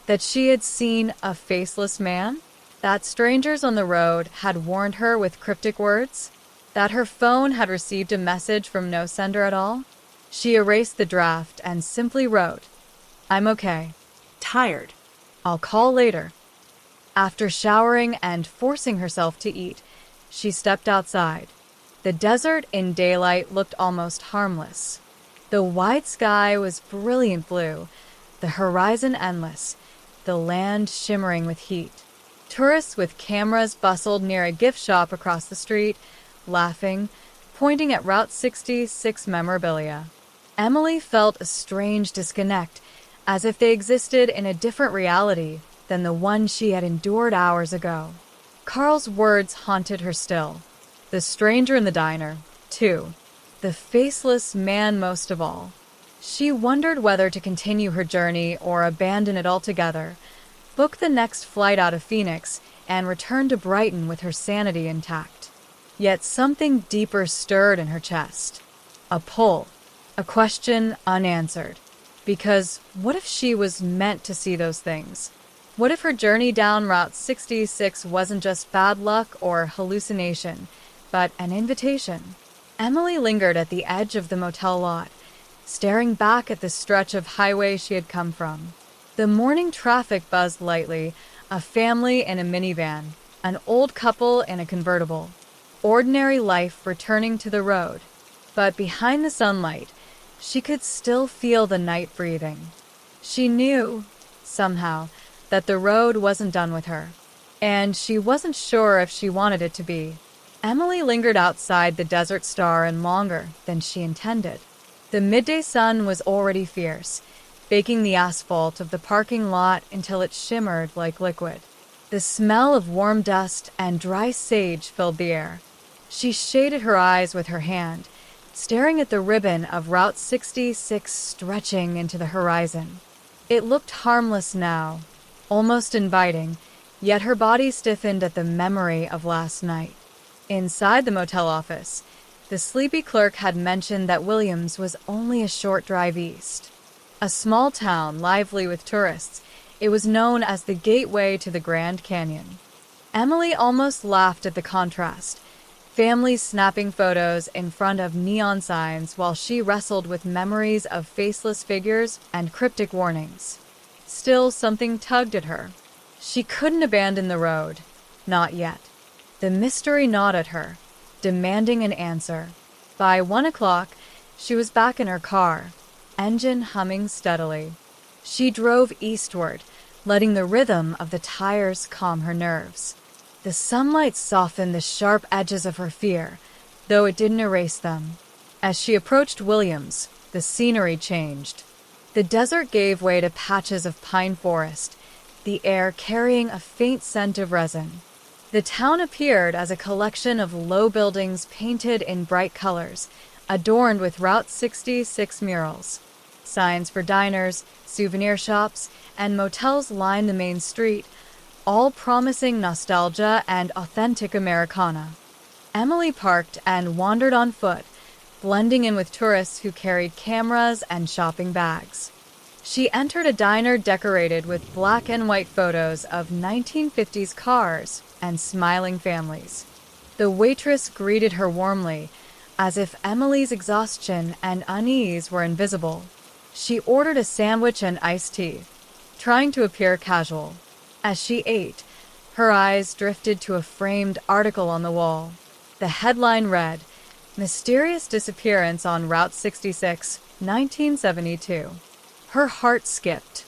That she had seen a faceless man? That strangers on the road had warned her with cryptic words? That her phone had received a message from no sender at all? She erased the draft and simply wrote, "I'm okay. Tired. I'll call later." After showering and forcing herself to eat, she stepped outside. The desert in daylight looked almost harmless. The wide sky was brilliant blue, the horizon endless, the land shimmering with heat. Tourists with cameras bustled near a gift shop across the street, laughing, pointing at Route 66 memorabilia. Emily felt a strange disconnect, as if they existed in a different reality than the one she had endured hours ago. Carl's words haunted her still. The stranger in the diner, too. The faceless man most of all. She wondered whether to continue her journey or abandon it altogether, book the next flight out of Phoenix, and return to Brighton with her sanity intact. Yet something deeper stirred in her chest. A pull. A question unanswered. Because what if she was meant to see those things? What if her journey down Route 66 wasn't just bad luck or hallucination, but an invitation? Emily lingered at the edge of the motel lot, staring back at the stretch of highway she had come from. The morning traffic buzzed lightly, a family in a minivan, an old couple in a convertible. Ordinary life returning to the road. But behind the sunlight, she could still feel the night breathing. She knew, somehow, that the road wasn't done with her. And she wasn't sure if she wanted it to be. Emily lingered outside the Desert Star and longer than she intended. The midday sun was already fierce, baking the asphalt of the parking lot until it shimmered like liquid. The smell of warm dust and dry sage filled the air. She shaded her eyes with her hand, staring at the ribbon of Route 66 stretching into the horizon. It looked harmless now, almost inviting, yet her body stiffened at the memory of last night. Inside the motel office, the sleepy clerk had mentioned that Williams was only a short drive east. A small town lively with tourists, it was known as the gateway to the Grand Canyon. Emily almost laughed at the contrast, families snapping photos in front of neon signs while she wrestled with memories of faceless figures and cryptic warnings. Still, something tugged at her. She couldn't abandon the road. Not yet. The mystery gnawed at her, demanding an answer. By 1 o'clock, she was back in her car, engine humming steadily. She drove eastward, letting the rhythm of the tires calm her nerves. The sunlight softened the sharp edges of her fear, though it didn't erase them. As she approached Williams, the scenery changed. The desert gave way to patches of pine forest, the air carrying a faint scent of resin. The town appeared as a collection of low buildings painted in bright colors, adorned with Route 66 murals. Signs for diners, souvenir shops, and motels lined the main street, all promising nostalgia and authentic Americana. Emily parked and wandered on foot, blending in with tourists who carried cameras and shopping bags. She entered a diner decorated with black and white photos of 1950s cars and smiling families. The waitress greeted her warmly, as if Emily's exhaustion and unease were invisible. She ordered a sandwich and iced tea, trying to appear casual. As she ate, her eyes drifted to a framed article on the wall. The headline read, "Mysterious Disappearance on Route 66, 1972. Her heart skipped.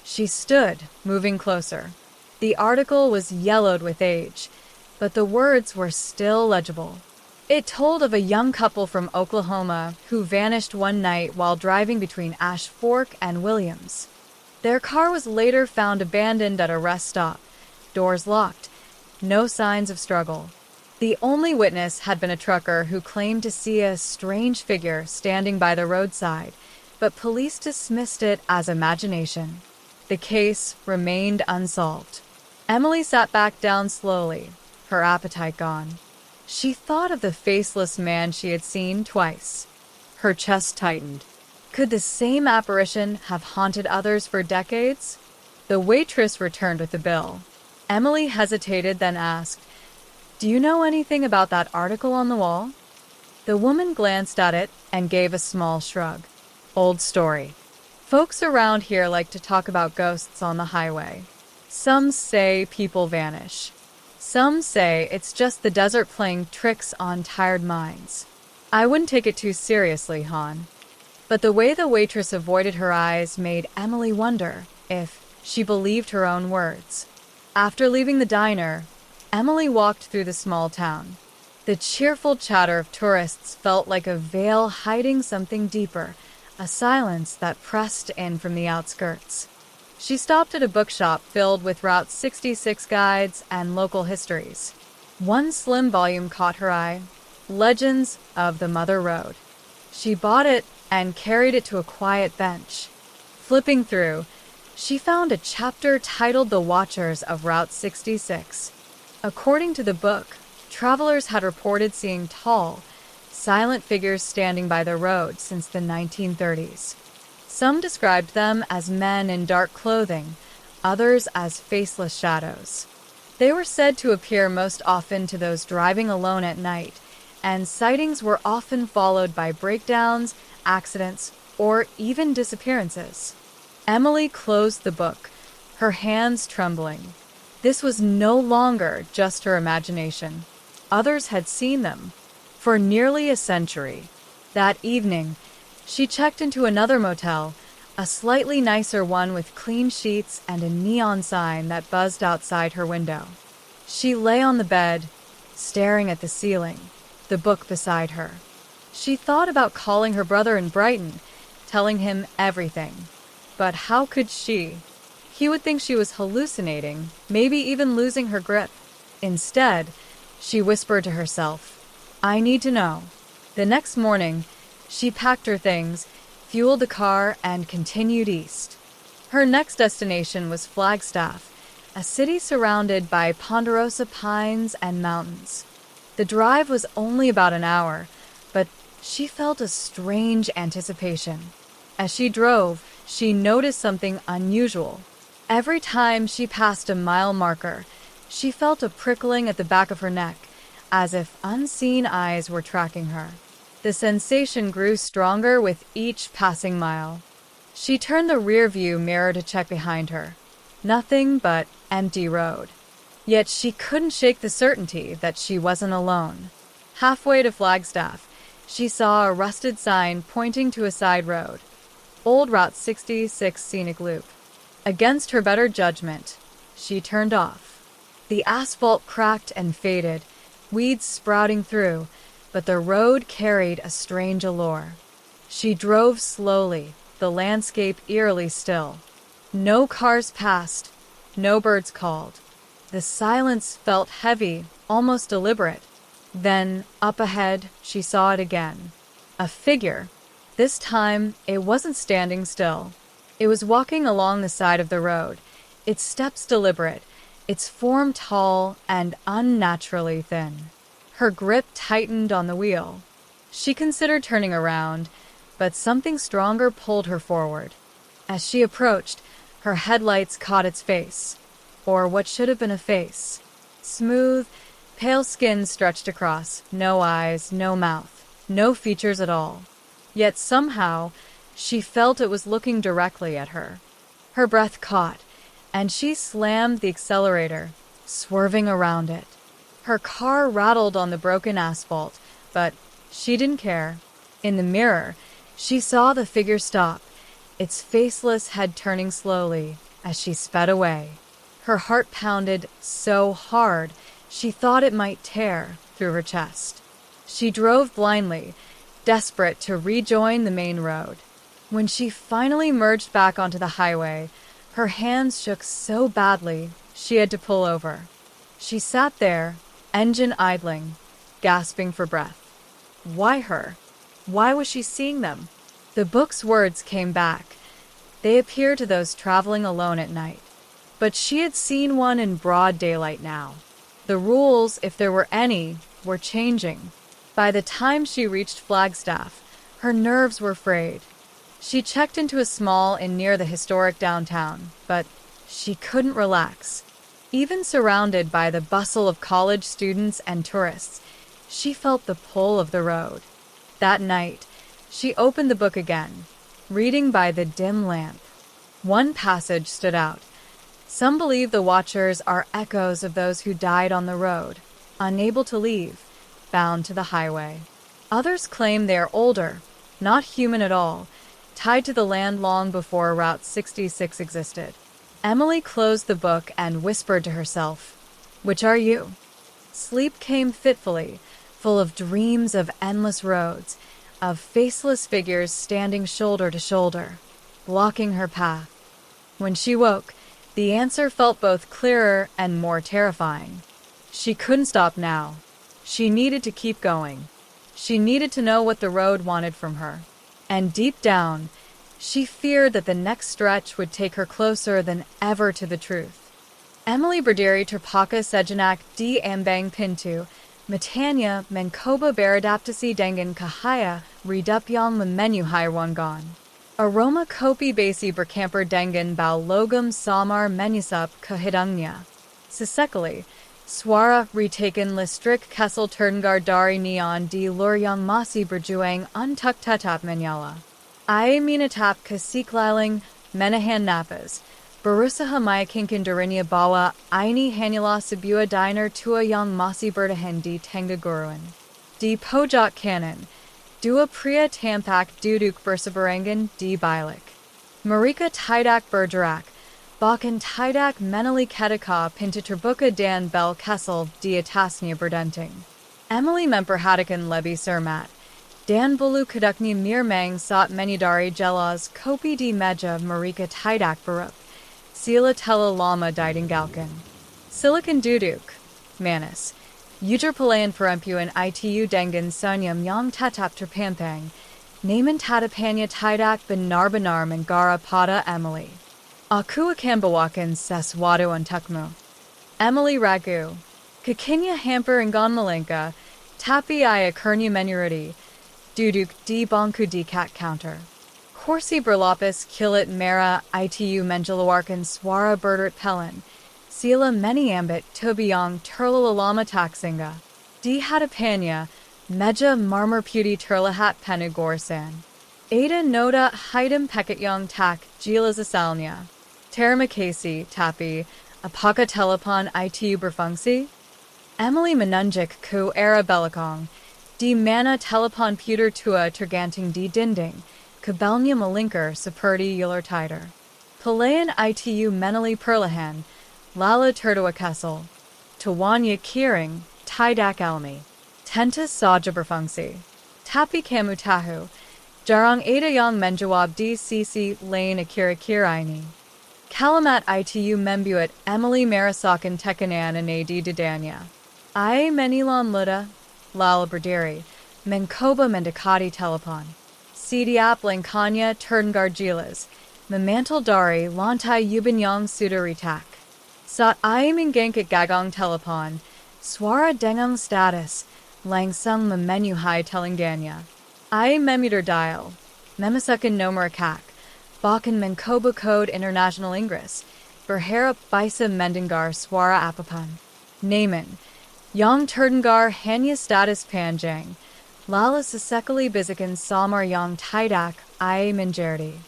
She stood, moving closer. The article was yellowed with age, but the words were still legible. It told of a young couple from Oklahoma who vanished one night while driving between Ash Fork and Williams. Their car was later found abandoned at a rest stop, doors locked, no signs of struggle. The only witness had been a trucker who claimed to see a strange figure standing by the roadside, but police dismissed it as imagination. The case remained unsolved. Emily sat back down slowly, her appetite gone. She thought of the faceless man she had seen twice. Her chest tightened. Could the same apparition have haunted others for decades? The waitress returned with the bill. Emily hesitated, then asked, "Do you know anything about that article on the wall?" The woman glanced at it and gave a small shrug. "Old story. Folks around here like to talk about ghosts on the highway. Some say people vanish. Some say it's just the desert playing tricks on tired minds. I wouldn't take it too seriously, hon." But the way the waitress avoided her eyes made Emily wonder if she believed her own words. After leaving the diner, Emily walked through the small town. The cheerful chatter of tourists felt like a veil hiding something deeper, a silence that pressed in from the outskirts. She stopped at a bookshop filled with Route 66 guides and local histories. One slim volume caught her eye, Legends of the Mother Road. She bought it and carried it to a quiet bench. Flipping through, she found a chapter titled The Watchers of Route 66. According to the book, travelers had reported seeing tall, silent figures standing by the road since the 1930s. Some described them as men in dark clothing, others as faceless shadows. They were said to appear most often to those driving alone at night, and sightings were often followed by breakdowns, accidents, or even disappearances. Emily closed the book, her hands trembling. This was no longer just her imagination. Others had seen them for nearly a century. That evening, she checked into another motel, a slightly nicer one with clean sheets and a neon sign that buzzed outside her window. She lay on the bed, staring at the ceiling, the book beside her. She thought about calling her brother in Brighton, telling him everything. But how could she? He would think she was hallucinating, maybe even losing her grip. Instead, she whispered to herself, "I need to know." The next morning, she packed her things, fueled the car, and continued east. Her next destination was Flagstaff, a city surrounded by ponderosa pines and mountains. The drive was only about an hour, but she felt a strange anticipation. As she drove, she noticed something unusual. Every time she passed a mile marker, she felt a prickling at the back of her neck, as if unseen eyes were tracking her. The sensation grew stronger with each passing mile. She turned the rear-view mirror to check behind her. Nothing but empty road. Yet she couldn't shake the certainty that she wasn't alone. Halfway to Flagstaff, she saw a rusted sign pointing to a side road. Old Route 66 Scenic Loop. Against her better judgment, she turned off. The asphalt cracked and faded, weeds sprouting through, but the road carried a strange allure. She drove slowly, the landscape eerily still. No cars passed, no birds called. The silence felt heavy, almost deliberate. Then, up ahead, she saw it again. A figure. This time, it wasn't standing still. It was walking along the side of the road, its steps deliberate, its form tall and unnaturally thin. Her grip tightened on the wheel. She considered turning around, but something stronger pulled her forward. As she approached, her headlights caught its face, or what should have been a face. Smooth, pale skin stretched across, no eyes, no mouth, no features at all. Yet somehow, she felt it was looking directly at her. Her breath caught, and she slammed the accelerator, swerving around it. Her car rattled on the broken asphalt, but she didn't care. In the mirror, she saw the figure stop, its faceless head turning slowly as she sped away. Her heart pounded so hard she thought it might tear through her chest. She drove blindly, desperate to rejoin the main road. When she finally merged back onto the highway, her hands shook so badly she had to pull over. She sat there, engine idling, gasping for breath. Why her? Why was she seeing them? The book's words came back. They appear to those traveling alone at night. But she had seen one in broad daylight now. The rules, if there were any, were changing. By the time she reached Flagstaff, her nerves were frayed. She checked into a small inn near the historic downtown, but she couldn't relax. Even surrounded by the bustle of college students and tourists, she felt the pull of the road. That night, she opened the book again, reading by the dim lamp. One passage stood out. Some believe the watchers are echoes of those who died on the road, unable to leave, bound to the highway. Others claim they are older, not human at all, tied to the land long before Route 66 existed. Emily closed the book and whispered to herself, "Which are you?" Sleep came fitfully, full of dreams of endless roads, of faceless figures standing shoulder to shoulder, blocking her path. When she woke, the answer felt both clearer and more terrifying. She couldn't stop now. She needed to keep going. She needed to know what the road wanted from her. And deep down, she feared that the next stretch would take her closer than ever to the truth. Emily berdiri terpakai sejenak di ambang pintu, Matanya mencoba beradaptasi dengan cahaya redup yang memenuhi. Aroma kopi basi bercampur dengan bau logam samar menyusup ke hidungnya. Sesekali, suara retaken listrik kesel terdengar dari neon di luar yang masih berjuang untuk tetap menyala. I minatap kasikliling menahan napas. Barusaha mayakinkin darinia bawa aini hanula sabua diner tua yang masi bertahen di tengaguruan. Di pojak canon. Dua priya tampak duduk bersabarangan di bilik. Marika tidak bergerak. Bahkan tidak menali ketika pintu terbuka dan bel kesel di atasnya berdenting. Emily memperhatikan lebih cermat. Dan bulu kuduknya mirmang saat menyadari jelas kopi di meja Marika tidak berup. Sila tela lama ditinggalkan. Silakan duduk. Manis. Ujar pelayan perempuan itu dengan senyum yang tetap terpampang. Namun tatapannya tidak benar-benar menggara pada Emily. Aku akan bawakan sesuatu untukmu. Emily ragu. Kakinya hampir enggan melangkah, tapi ia akhirnya menyerah. Duduk di bangku di cat counter. Kursi berlapis kilat merah itu mengeluarkan suara berdert pelan. Sila menyambut tubuh yang terlalu lama tak singgah. Di hadapannya, meja marmer putih terlihat penuh goresan. Ada noda heighten paket yang tak jelas asalnya. Terima kasih, tapi apakah telepon itu berfungsi? Emily menunjuk ke arah belakang, di mana telepon puter tua tergantung di dinding. Kabelnya melingkar seperti ular tidur. Pelayan itu menali perlahan, lalu tertawa kesal. Tawanya kiring, tidak alami. Tentu saja berfungsi. Tapi kamu tahu, jarang ada yang menjawab di sisi lain akhir-akhir ini. Kalimat itu membuat Emily merasakan tekanan aneh di dadanya. Ia menilam ludah, lalu berdiri, mencoba mendekati telepon. Setiap langkahnya terdengar jelas, memantul dari lantai ubin yang sudah retak. Saat ia menggangkat gagang telepon, suara dengung status, langsung memenuhi telinganya. Ia memutar dial, memasukkan nomor akak, bahkan mencoba kode internasional Inggris, berharap bisa mendengar suara apapun. Namun, yang terdengar hanya status panjang, lalu sesekali bisikan samar yang tidak ia mengerti.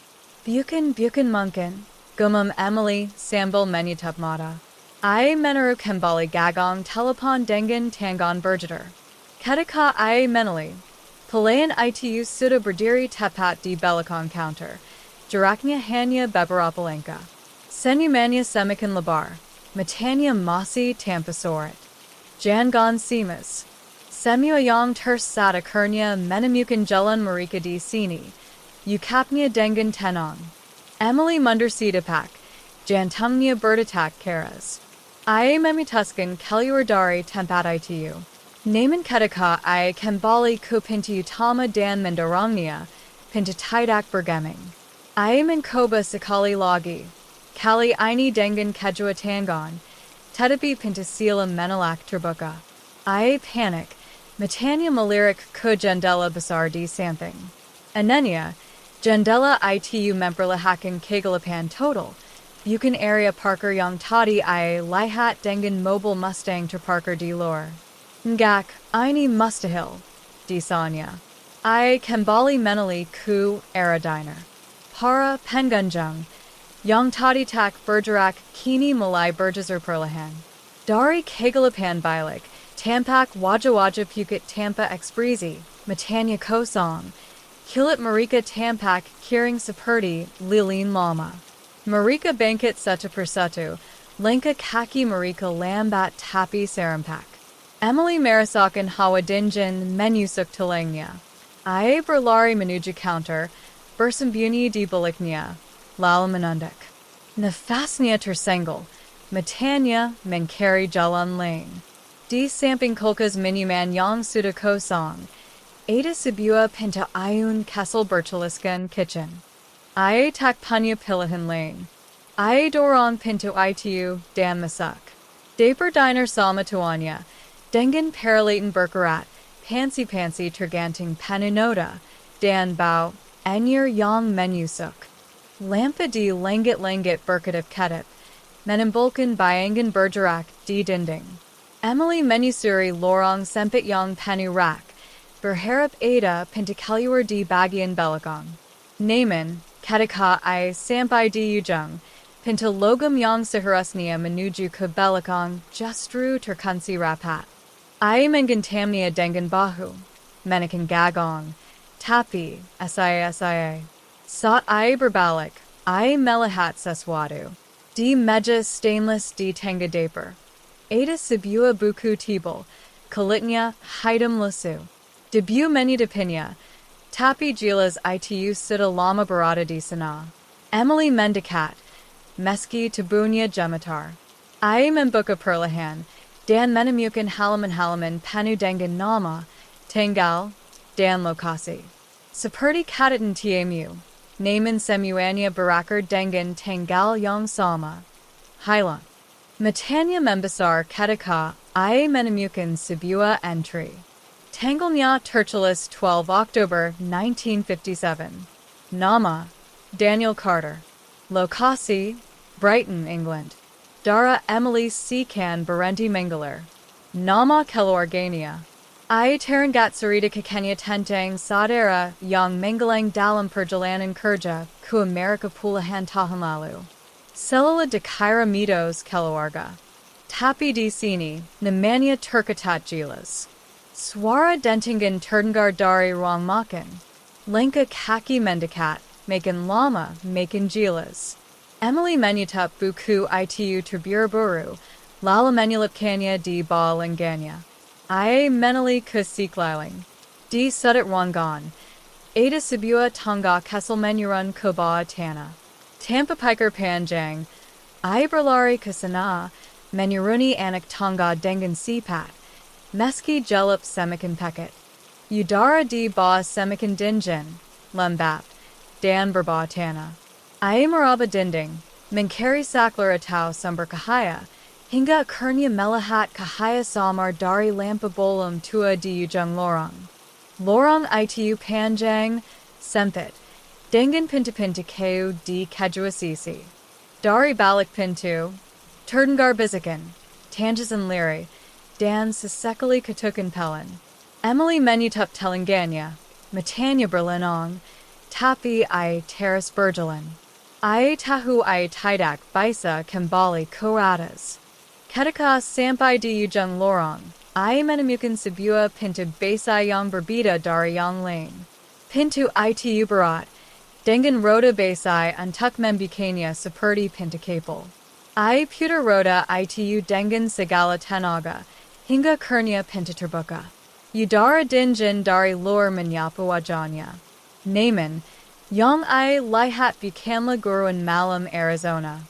Bukan mungkin, gumam Emily sambil menutup mata. Ia menaruh kembali gagang telepon dengan tangan bergetar. Ketika ia menali, pelayan itu sudah berdiri tepat di belakang counter. Jaraknya hanya beberapa langkah. Senyumannya semakin lebar, matanya masih tanpa sorot. Jangan simas. Semua yang tersat akhirnya menemukan jalan mereka di sini. Ukapnya dengan tenang. Emily mundur sedepak, jantungnya berdetak keras. Ia memutuskan keluar dari tempat itu. Namun ketika ia kembali ke pintu utama dan mendorongnya, pintu tidak bergeming. Ia mencoba sekali lagi. Kali ini dengan kedua tangan, tetapi pintu sila menolak terbuka. Ia panik. Matanya melirik ke jendela besar di samping. Anehnya, jendela itu memperlihatkan kegelapan total, bukan area parkir yang tadi ia lihat dengan mobil Mustang terparkir di luar. Enggak, ini mustahil, disanya. Ia kembali menali ke arah diner. Para pengunjung, yang tadi tak bergerak kini mulai bergeser perlahan. Dari kegelapan bilik, tampak wajah-wajah pukit tanpa ekspresi, matanya kosong. Kulit mereka tampak kering seperti lilin lama. Mereka bangkit satu persatu, langkah kaki mereka lambat tapi serempak. Emily merasakan hawa dingin menusuk tulangnya. Ia berlari menuju counter, bersembunyi di baliknya, lalu menunduk. Nafasnya tersenggol, matanya mencari jalan lain. Di samping kulkas minuman yang sudah kosong, ada sebuah pintu ayun kesel bertuliskan kitchen. Ia tak punya pilihan lain. Ia dorong pintu itu dan masuk. Dapur diner sama tuannya, dengan peralatan berkerat, pansi-pansi tergantung penuh noda, dan bau anyir yang menusuk. Lampu di langit-langit berkedip-kedip, menimbulkan bayangan bergerak di dinding. Emily menyusuri lorong sempit yang penuh rak, berharap ada pintu keluar di bagian belakang. Naaman, Katika I Sampai di Ujung, Pinta Logam Yang Seharusnia Menuju Kebelikang Justru Terkunci Rapat. I Mengentamnia Dengan Bahu, Menakan Gagong, Tapi, Sia. Sat I Berbalik, I Melahat Sesuatu. Di Meja Stainless di Tanga Daper. Ada Sibua Buku Tibel, Kalitnya Heitem Lesu. Debut Menu de Pina, Tapi Gilas Itu Sita Lama Barada di Sana. Emily Mendicat, Meski Tabunya Jematar. I Membuka Perlahan, Dan Menemukan Halaman Panu Dengan Nama, Tangal, Dan Lokasi. Seperti Katatan Tiemu, Naaman Semuanya Barakar Dengan Tangal Yang Sama. Highland. Matanya Membesar Katika, I Menemukan Sibua Entry. Tanglenya Tertullus 12 October 1957. Nama, Daniel Carter. Lokasi, Brighton, England. Dara Emily Secan Berenti Mengaler. Nama Keluargania. I Terangat Sarita Kakenya Tentang Sadera Yang Mengalang Dalam Perjalanan Kerja Ku Amerika Pulahan Tahun Lalu. Selula de Kaira Mitos Keluarga. Tapi di Sini, Namanya Turkatat Jilas. Swara Dentingan Turdengar Dari Ruang Makan. Lenka Kaki Mendicat, Makan Lama, Makan Jilas. Emily Menutup Buku Itu Terburuburu, Lala Menulipkanya di Ba Linganya. I Menali Kusikliling. Di Sudit Wangan. Ada Sibua Tonga Kessel Menurun Koba Tana. Tampa Piker Panjang. I Berlari Kusana, Menuruni Anak Tonga Dengan Sipat. Meski Jelup Semikan Peket. Udara di Ba Semikan Dinjan, Lembapt, Dan Berba Tana. I Maraba Dinding, Menkari Saklar Atau Sumber Kahaya, Hinga Kurnia Melahat Kahaya Samar Dari Lampa Bolum Tua di Ujung Lorong. Lorong Itu Panjang, Sempit, Dengan Pintu Keu di Kajuasisi. Dari Balik Pintu, Turdengar Bizikan, Tanjasan Liri, Dan Sisekali Katukan Pelin. Emily Menutup Telanganya, Matanya Berlinong, Tapi I Terrace Bergelin. I Tahu I Tidak Bisa Kembali Koratas. Ketika Sampai di Ujung Lorong, I Menemukan Sibua Pintu Besa Yang Berbeda Dari Yang Lain. Pintu Itu Berat, Dengan Roda Besai Untuk Membukanya Seperti Pintu Kapal. I Puter Roda Itu Dengan Segala Tenaga, Hingga Kurnia Pintu Terbuka. Udara Dinjan Dari Luar Menyapa Wajahnya. Naaman, Yang I Lihat Bukanlah Guruan Malam Arizona.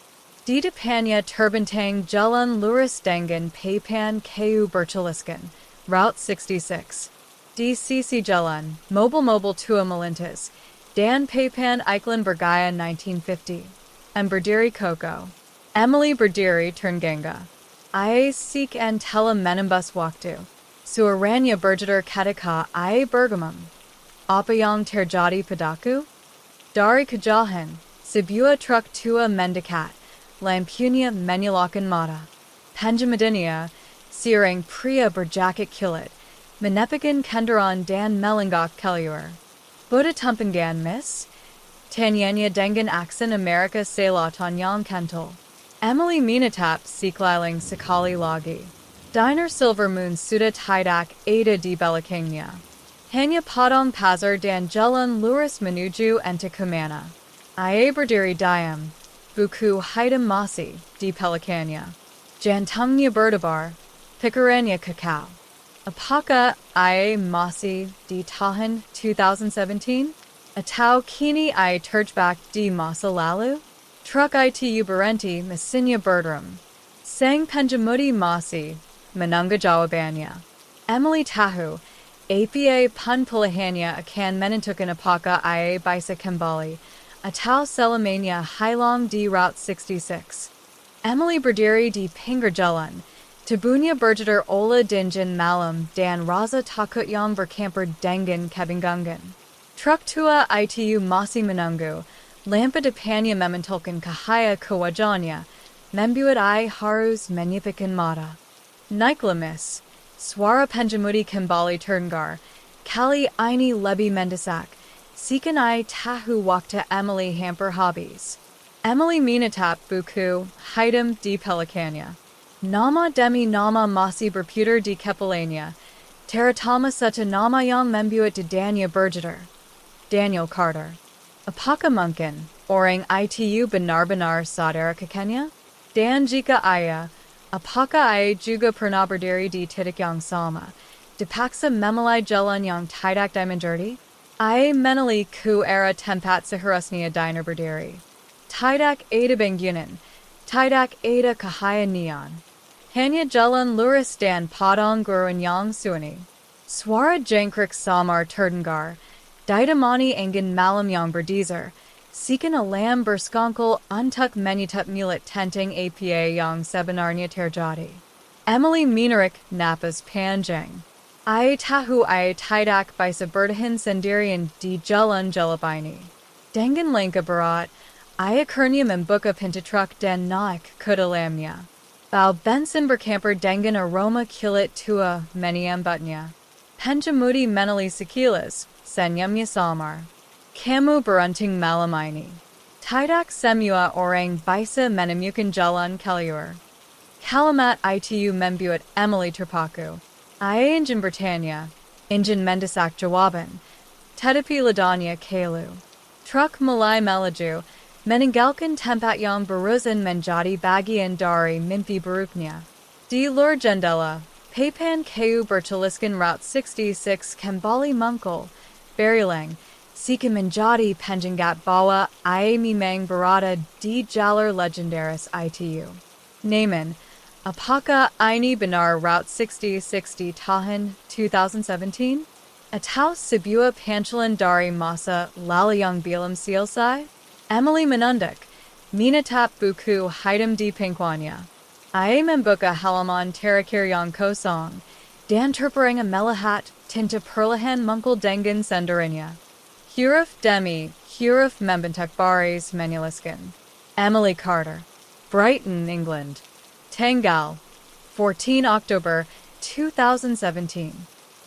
Di Depannya Terbentang Jalan Luris Dengan Papan Ku Bertuliskan, Route 66. Di Sisi Jalan, Mobile Tua Melintas, Dan Papan Eichland Bergaya 1950. And Berdiri Coco. Emily Berdiri Ternganga. I Seek and Tela Menembus Waktu. Suaranya Berjeder Katika I Bergamum. Apa yang terjadi padaku? Dari Kajahan, Sibua Truk Tua Mendicat, Lampunya Menulakan Mata. Penjamadinia, Sirang Priya Berjacket Kilit, Menepikan Kendaran Dan Melangak Kelluar. Buddha Tumpangan Miss? Tanyanya Dengan Aksan America Sela Tanyang Kental. Emily Minatap Sikliling Sakali Lagi. Diner Silver Moon Suda Tidak Ada di Belakangnya. Hanya Padang Pazar Dan Jalan Luris Menuju Entakumana. Ia Berdiri Diam. Buku Heitem Masi di Pelikanya. Jantungnya Berdebar. Pikirannya Kakao. Apakah Ia Masi di Tahun 2017? Atau kini Ia terjebak di masa lalu? Truk Itu Berhenti Mesinnya Berderam. Sang Penjamudi Masi. Menunggu jawabannya. Emily Tahu. APA Pun Pilihannya akan menentukan apakah Ia bisa kembali atau selamanya hilang di Route 66. Emily berdiri di pinggir jalan. Tubuhnya berjeder olah dingin malam dan rasa takut yang bercampur dengan kebingungan. Truk tua Itu masih menunggu. Lampu depannya memantulkan cahaya ke wajahnya, membuat Ia harus menyipikan mata. Naiklah Miss. Suara Penjamudi kembali terdengar. Kali ini lebih mendesak. Seekan I tahu wakta Emily hamper hobbies. Emily minatap buku, heighten di pelicania. Nama demi nama masih berputar di kepalanya. Teratama seta nama yang membuat dedanya bergetar. Daniel Carter. Apakah mungkin orang itu benar-benar saudara kakeknya? Dan jika iya, apakah ia juga pernah berdiri di titik yang sama, dipaksa memilih jalan yang tidak dimengerti? Ia menilai ku era tempat seharusnya diner berdiri. Tidak ada bangunan, tidak ada cahayaan. Hanya jalan lurus dan padang gurun yang sunyi. Suara jangkrik samar terdengar, ditemani angin malam yang berdesir, seakan alam berskongkol untuk menutup mulut tentang apa yang sebenarnya terjadi. Emily menarik napas panjang. Ia tahu ia tidak bisa bertahan sendirian di jalan gelap ini. Dengan langkah berat, ia akhirnya membuka pintu truk dan naik ke dalamnya. Bau bensin bercampur dengan aroma kulit tua menyambutnya. Pengemudi menilai sekilas, senyumnya samar. Kamu beruntung malam ini. Tidak semua orang bisa menemukan jalan keluar. Kalimat itu membuat Emily terpaku. Ia ingin bertanya, ingin mendesak jawaban, tetapi ladanya kalu. Truk mulai melaju, meninggalkan tempat yang barusan menjadi bagian dari mimpi buruknya. Di luar jendela, papan kayu bertuliskan Route 66 kembali muncul, berilang, seakan menjadi penjengat bahwa ia memang berada di jalur legendaris itu. Namun, apakah ini benar Route 66 di tahun 2017? Atau sebuah pancalan dari masa lalu yang belum selesai? Emily menunduk, menatap buku hitam di pingkuannya. Ia membuka halaman terakhir yang kosong, dan terperangah melihat tinta perlahan muncul dengan sendirinya. Huruf demi huruf membentuk baris menuliskan. Emily Carter, Brighton, England. Tanggal 14 Oktober 2017.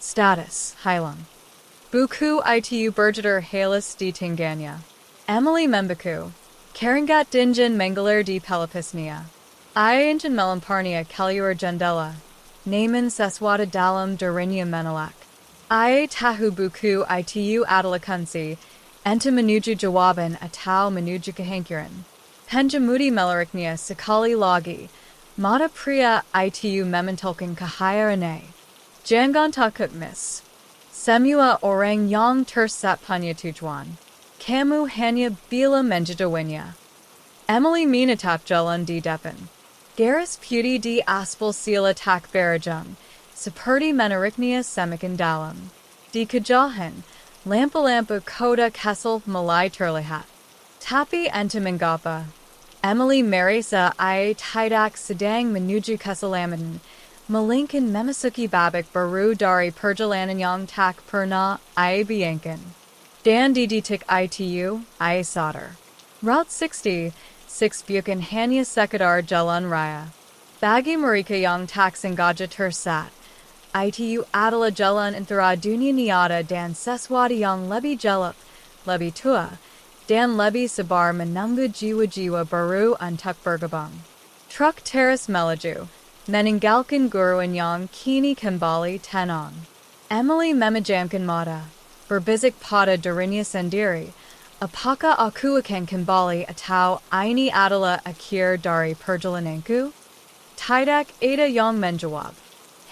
Status, hilang. Buku itu berjudul Halis di Tingganya. Emily membuku, Keringat Dinjan Menggalir di Pelipisnya. Ia ingin melemparnya keluar jendela, namun sesuatu dalam dirinya menolak. Ia tahu buku itu adalah kunci, entah menuju jawaban atau menuju kehancuran. Pengemudi melariknya sekali lagi, mata pria itu memantulkan cahayanya. Jangan takut miss. Semua orang yang tersesat punya tujuan. Kamu hanya bila menjadinya. Emily menatap jalan di depan. Garis putih di aspal sila tak berajang, seperti menariknya semakin dalam. Di kejauhan, lampu-lampu kota Kessel mulai terlihat. Tapi entah mengapa, Emily merasa ia tidak sedang menuju keselamatan, melainkan memasuki babak baru dari perjalanan yang tak pernah ia bayangkan. Dan di detik itu, ia sadar. Route 66 bukan hanya sekedar jalan raya. Bagi mereka yang tak sengaja tersesat, itu adalah jalan antara dunia nyata dan sesuatu yang lebih gelap, lebih tua, dan lebih sabar menunggu jiwa-jiwa baru untuk bergabung. Truk terus melaju, meninggalkan gurun yang kini kembali tenang. Emily memejamkan mata, berbisik pada dirinya sendiri, apakah aku akan kembali atau ini adalah akhir dari perjalananku? Tidak ada yang menjawab.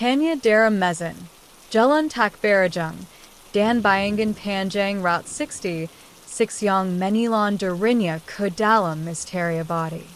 Hanya dari mesin, jalan tak berajang, dan bayangan panjang Route 66 yang menelan dirinya ke dalam misteri abadi.